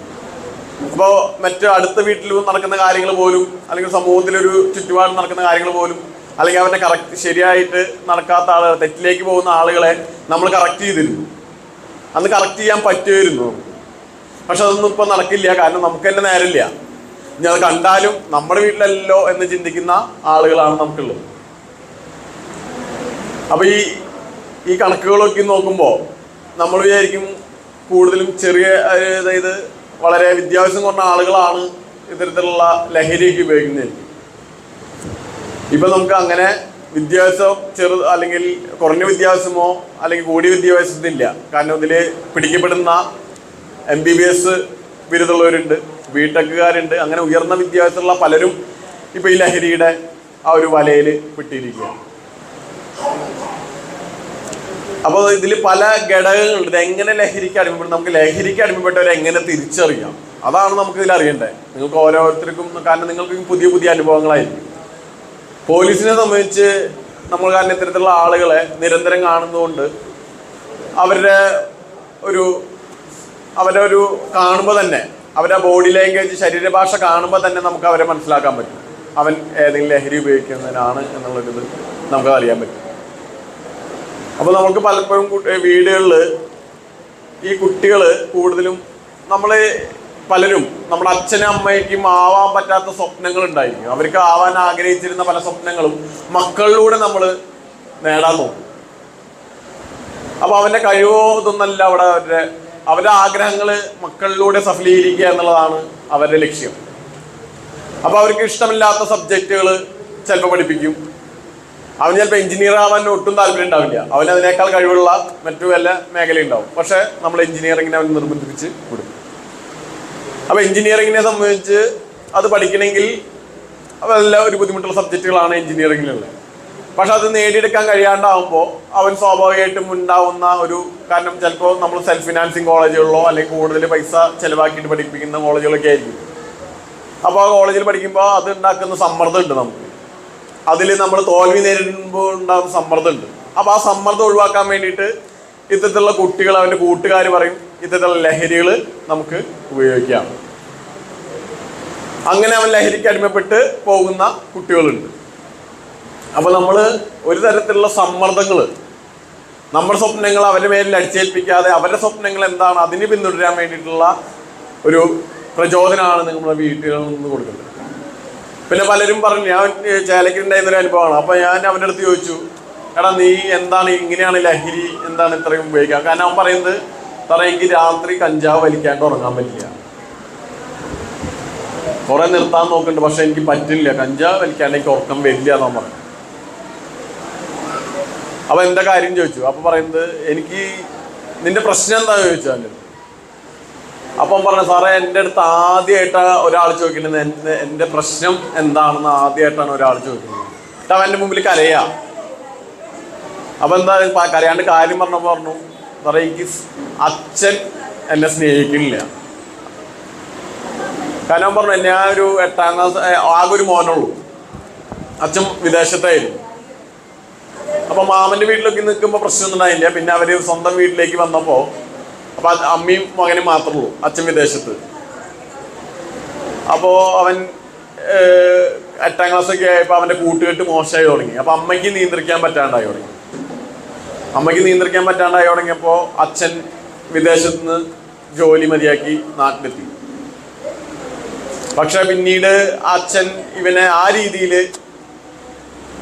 അപ്പോൾ മറ്റു അടുത്ത വീട്ടിൽ നടക്കുന്ന കാര്യങ്ങൾ പോലും, അല്ലെങ്കിൽ സമൂഹത്തിലൊരു ചുറ്റുപാട് നടക്കുന്ന കാര്യങ്ങൾ പോലും, അല്ലെങ്കിൽ അവരുടെ കറക്റ്റ് ശരിയായിട്ട് നടക്കാത്ത ആളുകൾ, തെറ്റിലേക്ക് പോകുന്ന ആളുകളെ നമ്മൾ കറക്റ്റ് ചെയ്തിരുന്നു. അന്ന് കറക്റ്റ് ചെയ്യാൻ പറ്റുമായിരുന്നു. പക്ഷെ അതൊന്നും ഇപ്പം നടക്കില്ല. കാരണം നമുക്ക് തന്നെ നേരമില്ല. ഇനി അത് കണ്ടാലും നമ്മുടെ വീട്ടിലല്ലോ എന്ന് ചിന്തിക്കുന്ന ആളുകളാണ് നമുക്കുള്ളത്. അപ്പോൾ ഈ കണക്കുകളൊക്കെ നോക്കുമ്പോൾ നമ്മൾ വിചാരിക്കും കൂടുതലും ചെറിയ, അതായത് വളരെ വിദ്യാഭ്യാസം കുറഞ്ഞ ആളുകളാണ് ഇത്തരത്തിലുള്ള ലഹരിയൊക്കെ ഉപയോഗിക്കുന്നത്. ഇപ്പം നമുക്ക് അങ്ങനെ വിദ്യാഭ്യാസം അല്ലെങ്കിൽ കുറഞ്ഞ വിദ്യാഭ്യാസമോ അല്ലെങ്കിൽ കൂടിയ വിദ്യാഭ്യാസത്തില്ല. കാരണം ഇതിൽ പിടിക്കപ്പെടുന്ന MBBS ബിരുദമുള്ളവരുണ്ട്, ബിടെക്കുകാരുണ്ട്. അങ്ങനെ ഉയർന്ന വിദ്യാഭ്യാസമുള്ള പലരും ഇപ്പം ഈ ലഹരിയുടെ ആ ഒരു വലയിൽ പെട്ടിരിക്കുകയാണ്. അപ്പോൾ ഇതിൽ പല ഘടകങ്ങളുണ്ട്. ഇതെങ്ങനെ ലഹരിക്ക് അടിമപ്പെടും, നമുക്ക് ലഹരിക്ക് അടിമപ്പെട്ടവരെ എങ്ങനെ തിരിച്ചറിയാം, അതാണ് നമുക്ക് ഇതിൽ അറിയണ്ടേ. നിങ്ങൾക്ക് ഓരോരുത്തർക്കും, കാരണം നിങ്ങൾക്ക് പുതിയ പുതിയ അനുഭവങ്ങളായിരിക്കും. പോലീസിനെ സംബന്ധിച്ച് നമ്മൾ കാരണം ഇത്തരത്തിലുള്ള ആളുകളെ നിരന്തരം കാണുന്നതുകൊണ്ട് അവരുടെ ഒരു കാണുമ്പോൾ തന്നെ, അവരുടെ ബോഡി ലാംഗ്വേജ്, ശരീരഭാഷ കാണുമ്പോൾ തന്നെ നമുക്ക് അവരെ മനസ്സിലാക്കാൻ പറ്റും. അവൻ ഏതെങ്കിലും ലഹരി ഉപയോഗിക്കുന്നതിനാണ് എന്നുള്ളൊരിത് നമുക്ക് അറിയാൻ പറ്റും. അപ്പോൾ നമുക്ക് പലപ്പോഴും വീടുകളിൽ ഈ കുട്ടികൾ കൂടുതലും, പലരും നമ്മുടെ അച്ഛനും അമ്മയ്ക്കും ആവാൻ പറ്റാത്ത സ്വപ്നങ്ങൾ ഉണ്ടായിരിക്കും. അവർക്ക് ആവാൻ ആഗ്രഹിച്ചിരുന്ന പല സ്വപ്നങ്ങളും മക്കളിലൂടെ നമ്മൾ നേടാൻ നോക്കും. അപ്പോൾ അവൻ്റെ കഴിവോ ഇതൊന്നല്ല അവരുടെ ആഗ്രഹങ്ങൾ മക്കളിലൂടെ സഫലീകരിക്കുക എന്നുള്ളതാണ് അവരുടെ ലക്ഷ്യം. അപ്പോൾ അവർക്ക് ഇഷ്ടമില്ലാത്ത സബ്ജക്റ്റുകൾ ചിലപ്പോൾ പഠിപ്പിക്കും. അവൻ ചിലപ്പോൾ എഞ്ചിനീയർ ആവാൻ ഒട്ടും താല്പര്യം ഉണ്ടാവില്ല. അവന് അതിനേക്കാൾ കഴിവുള്ള മറ്റു വല്ല മേഖലയുണ്ടാവും. പക്ഷേ നമ്മൾ എഞ്ചിനീയറിങ്ങിനെ അവൻ നിർബന്ധിപ്പിച്ച് വിടും. അപ്പോൾ എഞ്ചിനീയറിങ്ങിനെ സംബന്ധിച്ച് അത് പഠിക്കണമെങ്കിൽ അതെല്ലാം ഒരു ബുദ്ധിമുട്ടുള്ള സബ്ജക്റ്റുകളാണ് എഞ്ചിനീയറിങ്ങിലുള്ളത്. പക്ഷെ അത് നേടിയെടുക്കാൻ കഴിയാണ്ടാവുമ്പോൾ അവൻ സ്വാഭാവികമായിട്ടും ഉണ്ടാവുന്ന കാരണം ചിലപ്പോൾ നമ്മൾ സെൽഫ് ഫിനാൻസിങ് കോളേജുകളിലോ അല്ലെങ്കിൽ കൂടുതൽ പൈസ ചിലവാക്കിയിട്ട് പഠിപ്പിക്കുന്ന കോളേജുകളൊക്കെ ആയിരിക്കും. അപ്പോൾ ആ കോളേജിൽ പഠിക്കുമ്പോൾ അത് ഉണ്ടാക്കുന്ന സമ്മർദ്ദമുണ്ട്. നമുക്ക് അതിൽ നമ്മൾ തോൽവി നേരിടുമ്പോൾ ഉണ്ടാകുന്ന സമ്മർദ്ദമുണ്ട്. അപ്പോൾ ആ സമ്മർദ്ദം ഒഴിവാക്കാൻ വേണ്ടിയിട്ട് ഇത്തരത്തിലുള്ള കുട്ടികൾ, അവൻ്റെ കൂട്ടുകാർ പറയും ഇത്തരത്തിലുള്ള ലഹരികൾ നമുക്ക് ഉപയോഗിക്കാം. അങ്ങനെ അവൻ ലഹരിക്ക് അടിമപ്പെട്ട് പോകുന്ന കുട്ടികളുണ്ട്. അപ്പോൾ നമ്മൾ ഒരു തരത്തിലുള്ള സമ്മർദ്ദങ്ങൾ, നമ്മുടെ സ്വപ്നങ്ങൾ അവരുടെ മേലിൽ അടിച്ചേൽപ്പിക്കാതെ അവരുടെ സ്വപ്നങ്ങൾ എന്താണ് അതിന് പിന്തുടരാൻ വേണ്ടിയിട്ടുള്ള ഒരു പ്രചോദനമാണ് നമ്മുടെ വീട്ടുകളിൽ നിന്ന് കൊടുക്കുന്നത്. പിന്നെ പലരും പറഞ്ഞു, ഞാൻ ചേലക്കുണ്ടായിരുന്നൊരു അനുഭവമാണ്. അപ്പോൾ ഞാൻ അവൻ്റെ അടുത്ത് ചോദിച്ചു, എടാ നീ എന്താണ് ഇങ്ങനെയാണ് ലഹരി എന്താണ് ഇത്രയും ഉപയോഗിക്കുക? കാരണം അവൻ പറയുന്നത്, സാറേ എനിക്ക് രാത്രി കഞ്ചാവ് വലിക്കാണ്ട് ഉറങ്ങാൻ പറ്റില്ല. കുറെ നിർത്താൻ നോക്കുന്നുണ്ട്, പക്ഷെ എനിക്ക് പറ്റില്ല. കഞ്ചാവ് വലിക്കാണ്ട് എനിക്ക് ഉറക്കം വരില്ല എന്നാ പറഞ്ഞു. അപ്പൊ എന്താ കാര്യം ചോദിച്ചു. അപ്പൊ പറയുന്നത്, എനിക്ക് നിന്റെ പ്രശ്നം എന്താ ചോദിച്ചു അവൻ്റെ. അപ്പം പറഞ്ഞു, സാറേ എൻ്റെ അടുത്ത് ആദ്യമായിട്ടാണ് ഒരാൾ ചോദിക്കുന്നത് എൻ്റെ പ്രശ്നം എന്താണെന്ന് ആദ്യമായിട്ടാണ് ഒരാൾ ചോദിക്കുന്നത്. അവൻ എൻ്റെ മുമ്പിൽ കരയാ. അപ്പൊ എന്താ കരയാണ്ട് കാര്യം പറഞ്ഞപ്പോൾ പറഞ്ഞു, സാറേ എനിക്ക് അച്ഛൻ എന്നെ സ്നേഹിക്കുന്നില്ല. കാരണം പറഞ്ഞു, ഞാൻ ഒരു 8ാം ക്ലാസ്, ആകെ ഒരു മോനുള്ളൂ. അച്ഛൻ വിദേശത്തായിരുന്നു. അപ്പൊ മാമന്റെ വീട്ടിലൊക്കെ നിൽക്കുമ്പോൾ പ്രശ്നമൊന്നും ഉണ്ടായില്ല. പിന്നെ അവര് സ്വന്തം വീട്ടിലേക്ക് വന്നപ്പോൾ അപ്പൊ അമ്മയും മകനും മാത്രമേ ഉള്ളൂ, അച്ഛൻ വിദേശത്ത്. അപ്പോൾ അവൻ 8ാം ക്ലാസ്സൊക്കെ ആയപ്പോൾ അവൻ്റെ കൂട്ടുകെട്ട് മോശമായി തുടങ്ങി. അപ്പോൾ അമ്മയ്ക്ക് നിയന്ത്രിക്കാൻ പറ്റാണ്ടായി തുടങ്ങിയപ്പോൾ അച്ഛൻ വിദേശത്ത് നിന്ന് ജോലി മതിയാക്കി നാട്ടിലെത്തി. പക്ഷെ പിന്നീട് അച്ഛൻ ഇവനെ ആ രീതിയിൽ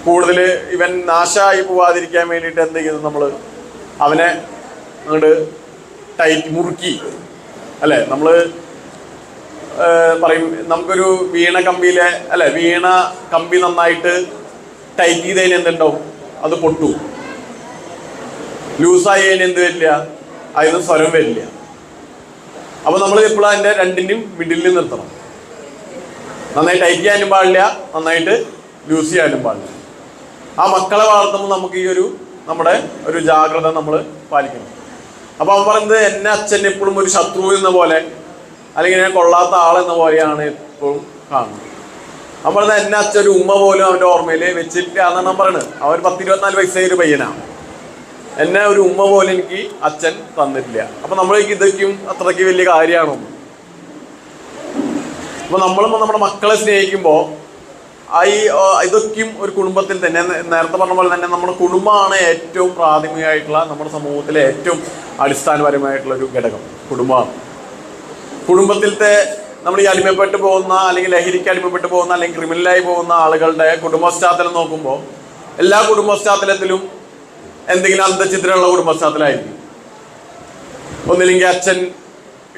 കൂടുതൽ ഇവൻ നാശമായി പോവാതിരിക്കാൻ വേണ്ടിയിട്ട് എന്ത് ചെയ്തു, നമ്മൾ അവനെ അങ്ങോട്ട് ടൈറ്റ് മുറുക്കി, അല്ലേ? നമ്മൾ പറയും, നമുക്കൊരു വീണ കമ്പി നന്നായിട്ട് ടൈറ്റ് ചെയ്തതിന് എന്തുണ്ടാവും, അത് പൊട്ടു. ലൂസായി അതിന് എന്ത് വരില്ല, അതിന് സ്വരം വരില്ല. അപ്പോൾ നമ്മൾ എപ്പോഴും അതിൻ്റെ രണ്ടിൻ്റെയും മിഡിലിൽ നിർത്തണം. നന്നായി ടൈറ്റ് ചെയ്യാനും പാടില്ല, നന്നായിട്ട് ലൂസ് ചെയ്യാനും പാടില്ല. ആ മക്കളെ വളർത്തുമ്പോൾ നമുക്ക് ഈ നമ്മുടെ ഒരു ജാഗ്രത നമ്മൾ പാലിക്കണം. അപ്പോൾ അവൻ പറയുന്നത്, എന്നെ അച്ഛൻ എപ്പോഴും ഒരു ശത്രു എന്ന പോലെ, അല്ലെങ്കിൽ ഞാൻ കൊള്ളാത്ത ആളെന്ന പോലെയാണ് എപ്പോഴും കാണുന്നത്. അവൻ പറയുന്നത്, എന്നെ അച്ഛൻ ഒരു ഉമ്മ പോലും അവൻ്റെ ഓർമ്മയിൽ വെച്ചിട്ടില്ല എന്നാണ് ഞാൻ പറയുന്നത്. അവൻ 10-24 വയസ്സായ ഒരു പയ്യനാണ്. എന്നെ ഒരു ഉമ്മ പോലും എനിക്ക് അച്ഛൻ തന്നിട്ടില്ല. അപ്പം നമ്മൾ ഇതൊക്കെയും അത്രയ്ക്ക് വലിയ കാര്യമാണോ? അപ്പോൾ നമ്മളിപ്പോൾ നമ്മുടെ മക്കളെ സ്നേഹിക്കുമ്പോൾ ഇതൊക്കെയും ഒരു കുടുംബത്തിൽ തന്നെ നേരത്തെ പറഞ്ഞ പോലെ തന്നെ നമ്മുടെ കുടുംബമാണ് ഏറ്റവും പ്രാഥമികമായിട്ടുള്ള നമ്മുടെ സമൂഹത്തിലെ ഏറ്റവും അടിസ്ഥാനപരമായിട്ടുള്ളൊരു ഘടകം. കുടുംബമാണ്. കുടുംബത്തിലത്തെ നമ്മൾ ഈ അടിമപ്പെട്ട് പോകുന്ന അല്ലെങ്കിൽ ലഹരിക്ക് അടിമപ്പെട്ട് പോകുന്ന അല്ലെങ്കിൽ ക്രിമിനലായി പോകുന്ന ആളുകളുടെ കുടുംബ പശ്ചാത്തലം നോക്കുമ്പോൾ എല്ലാ കുടുംബ പശ്ചാത്തലത്തിലും എന്തെങ്കിലും അന്തഛിദ്രമുള്ള കുടുംബ പശ്ചാത്തലമായിരിക്കും. ഒന്നില്ലെങ്കിൽ അച്ഛൻ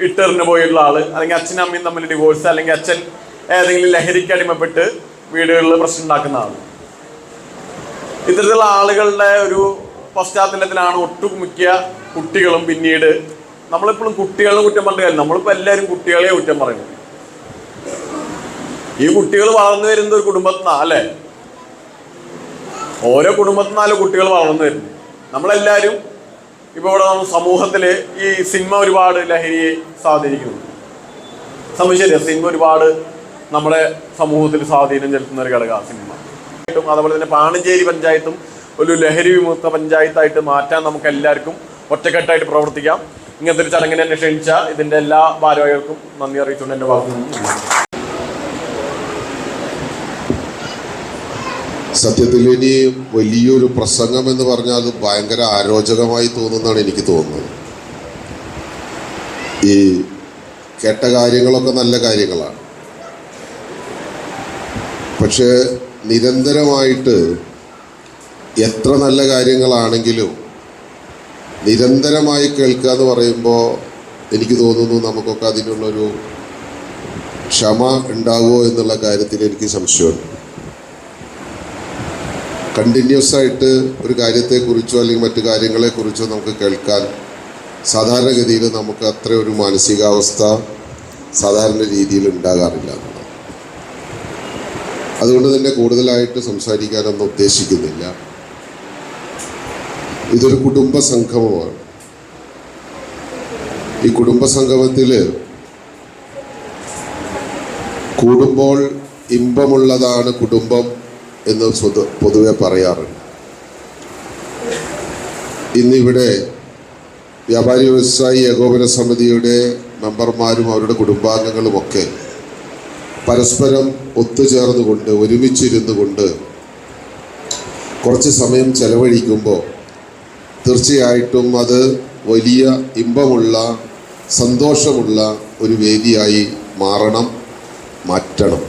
ഇട്ടെറിഞ്ഞു പോയിട്ടുള്ള ആള്, അല്ലെങ്കിൽ അച്ഛനും അമ്മയും തമ്മിൽ ഡിവോഴ്സ്, അല്ലെങ്കിൽ അച്ഛൻ ഏതെങ്കിലും ലഹരിക്ക് അടിമപ്പെട്ട് വീടുകളിൽ പ്രശ്നം ഉണ്ടാക്കുന്ന ആൾ. ഇത്തരത്തിലുള്ള ആളുകളുടെ ഒരു പശ്ചാത്തലത്തിലാണ് ഒട്ടുമിക്ക കുട്ടികളും പിന്നീട് നമ്മളിപ്പോഴും കുട്ടികളെ കുറ്റം പറഞ്ഞ കാര്യം നമ്മളിപ്പോൾ എല്ലാവരും കുട്ടികളെ കുറ്റം പറയുന്നു. ഈ കുട്ടികൾ വളർന്നു വരുന്ന ഒരു കുടുംബത്തിൽ നിന്നാണ് അല്ലേ? ഓരോ കുടുംബത്തിൽ നിന്നാലും കുട്ടികൾ വളർന്നു വരുന്നു. നമ്മളെല്ലാവരും ഇപ്പോൾ ഇവിടെ സമൂഹത്തിൽ ഈ സിനിമ ഒരുപാട് ലഹരിയെ സ്വാധീനിക്കുന്നു. ശരിയാ, സിനിമ ഒരുപാട് നമ്മുടെ സമൂഹത്തിൽ സ്വാധീനം ചെലുത്തുന്ന ഒരു ഘടകമാണ് സിനിമ. അതുപോലെ തന്നെ പാണഞ്ചേരി പഞ്ചായത്തും ഒരു ലഹരി വിമുക്ത പഞ്ചായത്തായിട്ട് മാറ്റാൻ നമുക്ക് എല്ലാവർക്കും ഒറ്റക്കെട്ടായിട്ട് പ്രവർത്തിക്കാം. ഇങ്ങനത്തെ ഒരു ചടങ്ങിനെ എന്നെ ക്ഷണിച്ച ഇതിൻ്റെ എല്ലാ ഭാരവാഹികൾക്കും നന്ദി അറിയിച്ചുകൊണ്ട് എൻ്റെ ഭാഗത്തു നിന്നും. സത്യത്തിൽ ഇനി വലിയൊരു പ്രസംഗം എന്ന് പറഞ്ഞാൽ അത് ഭയങ്കര അരോചകമായി തോന്നുന്നതാണ് എനിക്ക് തോന്നുന്നത്. ഈ കേട്ട കാര്യങ്ങളൊക്കെ നല്ല കാര്യങ്ങളാണ്, പക്ഷേ നിരന്തരമായിട്ട് എത്ര നല്ല കാര്യങ്ങളാണെങ്കിലും നിരന്തരമായി കേൾക്കുക എന്ന് പറയുമ്പോൾ എനിക്ക് തോന്നുന്നു നമുക്കൊക്കെ അതിനുള്ളൊരു ക്ഷമ ഉണ്ടാവുമോ എന്നുള്ള കാര്യത്തിൽ എനിക്ക് സംശയമുണ്ട്. കണ്ടിന്യൂസ് ആയിട്ട് ഒരു കാര്യത്തെക്കുറിച്ചോ അല്ലെങ്കിൽ മറ്റു കാര്യങ്ങളെക്കുറിച്ചോ നമുക്ക് കേൾക്കാൻ സാധാരണഗതിയിൽ നമുക്ക് അത്ര ഒരു മാനസികാവസ്ഥ സാധാരണ രീതിയിൽ ഉണ്ടാകാറില്ല എന്നുള്ളത്. അതുകൊണ്ട് തന്നെ കൂടുതലായിട്ട് സംസാരിക്കാനൊന്നും ഉദ്ദേശിക്കുന്നില്ല. ഇതൊരു കുടുംബ സംഗമമാണ്. ഈ കുടുംബ സംഗമത്തിൽ കൂടുമ്പോൾ ഇമ്പമുള്ളതാണ് കുടുംബം എന്ന് പൊതുവെ പറയാറുണ്ട്. ഇന്നിവിടെ വ്യാപാരി വ്യവസായി ഏകോപന സമിതിയുടെ മെമ്പർമാരും അവരുടെ കുടുംബാംഗങ്ങളുമൊക്കെ പരസ്പരം ഒത്തുചേർന്നുകൊണ്ട് ഒരുമിച്ചിരുന്നു കൊണ്ട് കുറച്ച് സമയം ചെലവഴിക്കുമ്പോൾ തീർച്ചയായിട്ടും അത് വലിയ ഇമ്പമുള്ള സന്തോഷമുള്ള ഒരു വേദിയായി മാറ്റണം.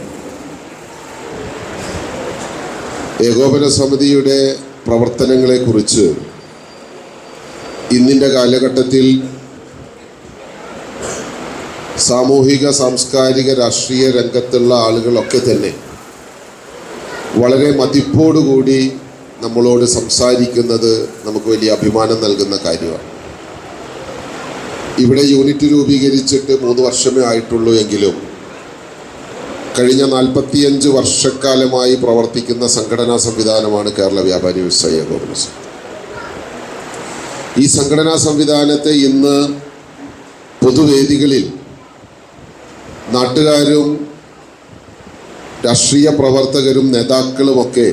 ഏകോപന സമിതിയുടെ പ്രവർത്തനങ്ങളെക്കുറിച്ച് ഇന്നിൻ്റെ കാലഘട്ടത്തിൽ സാമൂഹിക സാംസ്കാരിക രാഷ്ട്രീയ രംഗത്തുള്ള ആളുകളൊക്കെ തന്നെ വളരെ മതിപ്പോടുകൂടി നമ്മളോട് സംസാരിക്കുന്നത് നമുക്ക് വലിയ അഭിമാനം നൽകുന്ന കാര്യമാണ്. ഇവിടെ യൂണിറ്റ് രൂപീകരിച്ചിട്ട് 3 വർഷമേ ആയിട്ടുള്ളൂ എങ്കിലും കഴിഞ്ഞ 45 വർഷക്കാലമായി പ്രവർത്തിക്കുന്ന സംഘടനാ സംവിധാനമാണ് കേരള വ്യാപാരി വ്യവസായി ഏകോപന സമിതി. ഈ സംഘടനാ സംവിധാനത്തെ ഇന്ന് പൊതുവേദികളിൽ നാട്ടുകാരും രാഷ്ട്രീയ പ്രവർത്തകരും നേതാക്കളുമൊക്കെ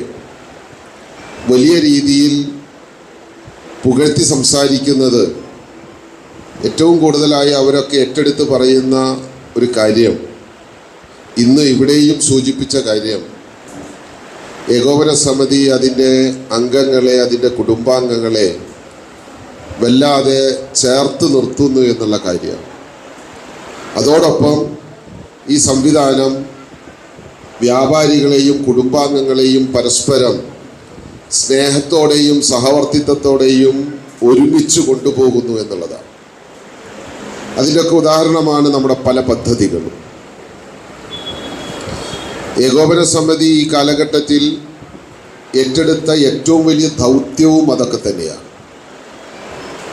വലിയ രീതിയിൽ പുകഴ്ത്തി സംസാരിക്കുന്നത്, ഏറ്റവും കൂടുതലായി അവരൊക്കെ ഏറ്റെടുത്ത് പറയുന്ന ഒരു കാര്യം, ഇന്ന് ഇവിടെയും സൂചിപ്പിച്ച കാര്യം, ഏകോപന സമിതി അതിൻ്റെ അംഗങ്ങളെ, അതിൻ്റെ കുടുംബാംഗങ്ങളെ വല്ലാതെ ചേർത്ത് നിർത്തുന്നു എന്നുള്ള കാര്യമാണ്. അതോടൊപ്പം ഈ സംവിധാനം വ്യാപാരികളെയും കുടുംബാംഗങ്ങളെയും പരസ്പരം സ്നേഹത്തോടെയും സഹവർത്തിത്വത്തോടെയും ഒരുമിച്ച് കൊണ്ടുപോകുന്നു എന്നുള്ളതാണ്. അതിൻ്റെയൊക്കെ ഉദാഹരണമാണ് നമ്മുടെ പല പദ്ധതികളും. ഏകോപന സമിതി ഈ കാലഘട്ടത്തിൽ ഏറ്റെടുത്ത ഏറ്റവും വലിയ ദൗത്യവും അതൊക്കെ തന്നെയാണ്.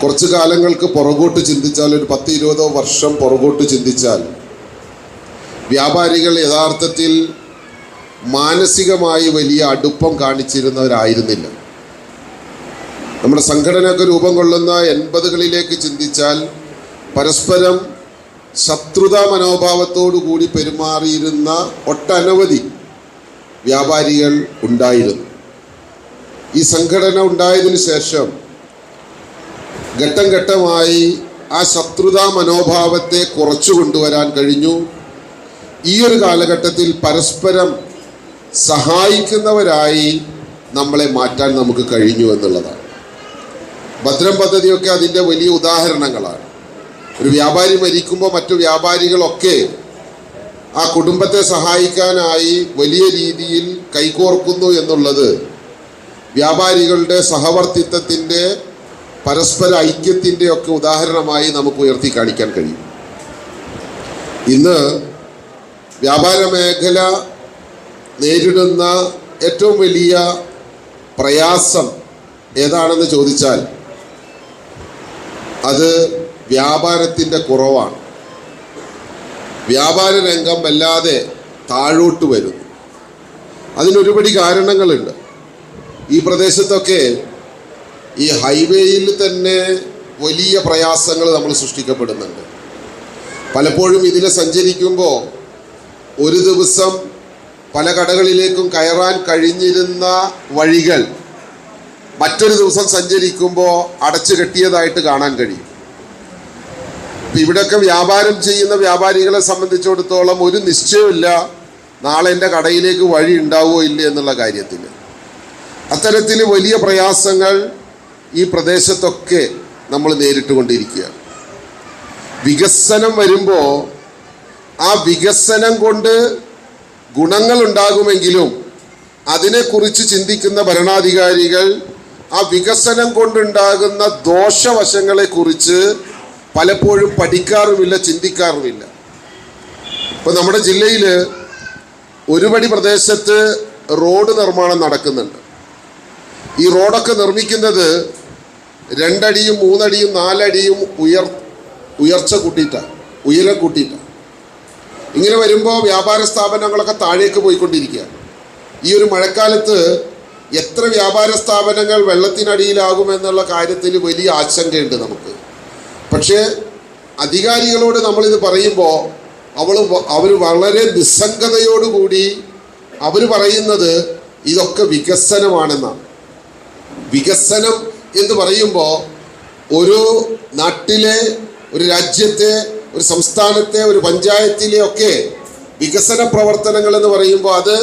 കുറച്ച് കാലങ്ങൾക്ക് പുറകോട്ട് ചിന്തിച്ചാൽ, ഒരു 10-20 വർഷം പുറകോട്ട് ചിന്തിച്ചാൽ, വ്യാപാരികൾ യഥാർത്ഥത്തിൽ മാനസികമായി വലിയ അടുപ്പം കാണിച്ചിരുന്നവരായിരുന്നില്ല. നമ്മുടെ സംഘടനയൊക്കെ രൂപം കൊള്ളുന്ന 80കളിലേക്ക് ചിന്തിച്ചാൽ പരസ്പരം ശത്രുതാ മനോഭാവത്തോടു കൂടി പെരുമാറിയിരുന്ന ഒട്ടനവധി വ്യാപാരികൾ ഉണ്ടായിരുന്നു. ഈ സംഘടന ഉണ്ടായതിനു ശേഷം ഘട്ടം ഘട്ടമായി ആ ശത്രുതാ മനോഭാവത്തെ കുറച്ചു കൊണ്ടുവരാൻ കഴിഞ്ഞു. ഈ ഒരു കാലഘട്ടത്തിൽ പരസ്പരം സഹായിക്കുന്നവരായി നമ്മളെ മാറ്റാൻ നമുക്ക് കഴിഞ്ഞു എന്നുള്ളതാണ്. ഭദ്രം പദ്ധതിയൊക്കെ അതിൻ്റെ വലിയ ഉദാഹരണങ്ങളാണ്. ഒരു വ്യാപാരി മരിക്കുമ്പോൾ മറ്റു വ്യാപാരികളൊക്കെ ആ കുടുംബത്തെ സഹായിക്കാനായി വലിയ രീതിയിൽ കൈകോർക്കുന്നു എന്നുള്ളത് വ്യാപാരികളുടെ സഹവർത്തിത്വത്തിൻ്റെ പരസ്പര ഐക്യത്തിൻ്റെ ഒക്കെ ഉദാഹരണമായി നമുക്ക് ഉയർത്തി കാണിക്കാൻ കഴിയും. ഇന്ന് വ്യാപാര മേഖല നേരിടുന്ന ഏറ്റവും വലിയ പ്രയാസം ഏതാണെന്ന് ചോദിച്ചാൽ അത് വ്യാപാരത്തിൻ്റെ കുറവാണ്. വ്യാപാര രംഗം വല്ലാതെ താഴോട്ട് വരുന്നു. അതിനൊരുപടി കാരണങ്ങളുണ്ട്. ഈ പ്രദേശത്തൊക്കെ ഈ ഹൈവേയിൽ തന്നെ വലിയ പ്രയാസങ്ങൾ നമ്മൾ സൃഷ്ടിക്കപ്പെടുന്നുണ്ട്. പലപ്പോഴും ഇതിൽ സഞ്ചരിക്കുമ്പോൾ ഒരു ദിവസം പല കടകളിലേക്കും കയറാൻ കഴിഞ്ഞിരുന്ന വഴികൾ മറ്റൊരു ദിവസം സഞ്ചരിക്കുമ്പോൾ അടച്ചു കെട്ടിയതായിട്ട് കാണാൻ കഴിയും. ഇവിടെയൊക്കെ വ്യാപാരം ചെയ്യുന്ന വ്യാപാരികളെ സംബന്ധിച്ചിടത്തോളം ഒരു നിശ്ചയമില്ല നാളെ എൻ്റെ കടയിലേക്ക് വഴി ഉണ്ടാവുമോ ഇല്ല എന്നുള്ള കാര്യത്തിൽ. അത്തരത്തിൽ വലിയ പ്രയാസങ്ങൾ ഈ പ്രദേശത്തൊക്കെ നമ്മൾ നേരിട്ട് കൊണ്ടിരിക്കുകയാണ്. വികസനം വരുമ്പോൾ ആ വികസനം കൊണ്ട് ഗുണങ്ങൾ ഉണ്ടാകുമെങ്കിലും അതിനെക്കുറിച്ച് ചിന്തിക്കുന്ന ഭരണാധികാരികൾ ആ വികസനം കൊണ്ടുണ്ടാകുന്ന ദോഷവശങ്ങളെക്കുറിച്ച് പലപ്പോഴും പഠിക്കാറുമില്ല, ചിന്തിക്കാറുമില്ല. ഇപ്പം നമ്മുടെ ജില്ലയിൽ ഒരുപടി പ്രദേശത്ത് റോഡ് നിർമ്മാണം നടക്കുന്നുണ്ട്. ഈ റോഡൊക്കെ നിർമ്മിക്കുന്നത് 2 അടിയും 3 അടിയും 4 അടിയും ഉയർച്ച കൂട്ടിയിട്ടാണ്, ഉയരം കൂട്ടിയിട്ടാണ്. ഇങ്ങനെ വരുമ്പോൾ വ്യാപാര സ്ഥാപനങ്ങളൊക്കെ താഴേക്ക് പോയിക്കൊണ്ടിരിക്കുകയാണ്. ഈ ഒരു മഴക്കാലത്ത് എത്ര വ്യാപാര സ്ഥാപനങ്ങൾ വെള്ളത്തിനടിയിലാകുമെന്നുള്ള കാര്യത്തിൽ വലിയ ആശങ്കയുണ്ട് നമുക്ക്. പക്ഷേ അധികാരികളോട് നമ്മളിത് പറയുമ്പോൾ അവർ വളരെ നിസ്സംഗതയോടുകൂടി അവർ പറയുന്നത് ഇതൊക്കെ വികസനമാണെന്നാണ്. വികസനം എന്ന് പറയുമ്പോൾ ഒരു നാട്ടിലെ, ഒരു രാജ്യത്തെ, ഒരു സംസ്ഥാനത്തെ, ഒരു പഞ്ചായത്തിലെ ഒക്കെ വികസന പ്രവർത്തനങ്ങൾ എന്ന് പറയുമ്പോൾ അത്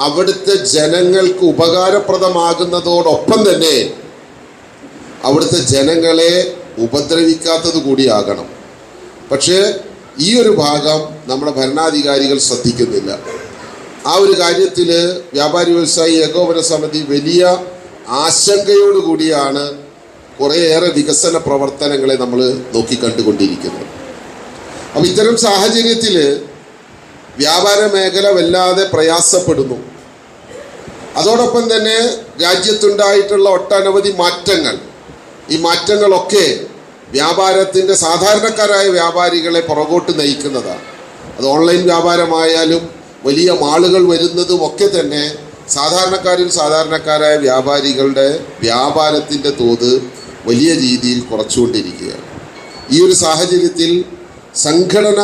അവിടുത്തെ ജനങ്ങൾക്ക് ഉപകാരപ്രദമാകുന്നതോടൊപ്പം തന്നെ അവിടുത്തെ ജനങ്ങളെ ഉപദ്രവിക്കാത്തത് കൂടിയാകണം. പക്ഷേ ഈ ഒരു ഭാഗം നമ്മുടെ ഭരണാധികാരികൾ ശ്രദ്ധിക്കുന്നില്ല. ആ ഒരു കാര്യത്തിൽ വ്യാപാരി വ്യവസായി ഏകോപന സമിതി വലിയ ആശങ്കയോടുകൂടിയാണ് കുറേയേറെ വികസന പ്രവർത്തനങ്ങളെ നമ്മൾ നോക്കിക്കണ്ടുകൊണ്ടിരിക്കുന്നത്. അപ്പം ഇത്തരം സാഹചര്യത്തിൽ വ്യാപാര മേഖല വല്ലാതെ പ്രയാസപ്പെടുന്നു. അതോടൊപ്പം തന്നെ രാജ്യത്തുണ്ടായിട്ടുള്ള ഒട്ടനവധി മാറ്റങ്ങൾ, ഈ മാറ്റങ്ങളൊക്കെ വ്യാപാരത്തിൻ്റെ സാധാരണക്കാരായ വ്യാപാരികളെ പുറകോട്ട് നയിക്കുന്നതാണ്. അത് ഓൺലൈൻ വ്യാപാരമായാലും വലിയ മാളുകൾ വരുന്നതും ഒക്കെ തന്നെ സാധാരണക്കാരായ വ്യാപാരികളുടെ വ്യാപാരത്തിൻ്റെ തോത് വലിയ രീതിയിൽ കുറച്ചുകൊണ്ടിരിക്കുകയാണ്. ഈ ഒരു സാഹചര്യത്തിൽ സംഘടന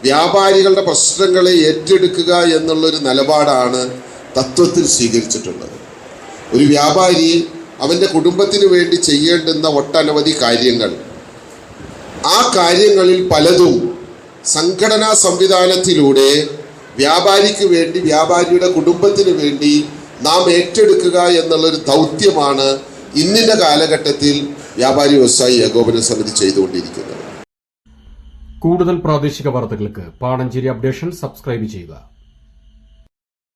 വ്യാപാരികളുടെ പ്രശ്നങ്ങളെ ഏറ്റെടുക്കുക എന്നുള്ളൊരു നിലപാടാണ് തത്വത്തിൽ സ്വീകരിച്ചിട്ടുള്ളത്. ഒരു വ്യാപാരി അവൻ്റെ കുടുംബത്തിന് വേണ്ടി ചെയ്യേണ്ടുന്ന ഒട്ടനവധി കാര്യങ്ങൾ, ആ കാര്യങ്ങളിൽ പലതും സംഘടനാ സംവിധാനത്തിലൂടെ വ്യാപാരിക്ക് വേണ്ടി, വ്യാപാരിയുടെ കുടുംബത്തിന് വേണ്ടി നാം ഏറ്റെടുക്കുക എന്നുള്ളൊരു ദൗത്യമാണ് ഇന്നിൻ്റെ കാലഘട്ടത്തിൽ വ്യാപാരി വ്യവസായി ഏകോപന സമിതി ചെയ്തുകൊണ്ടിരിക്കുന്നത്. കൂടുതൽ പ്രാദേശിക വാർത്തകൾക്ക് പാണഞ്ചേരി അപ്ഡേഷൻ സബ്സ്ക്രൈബ് ചെയ്യുക.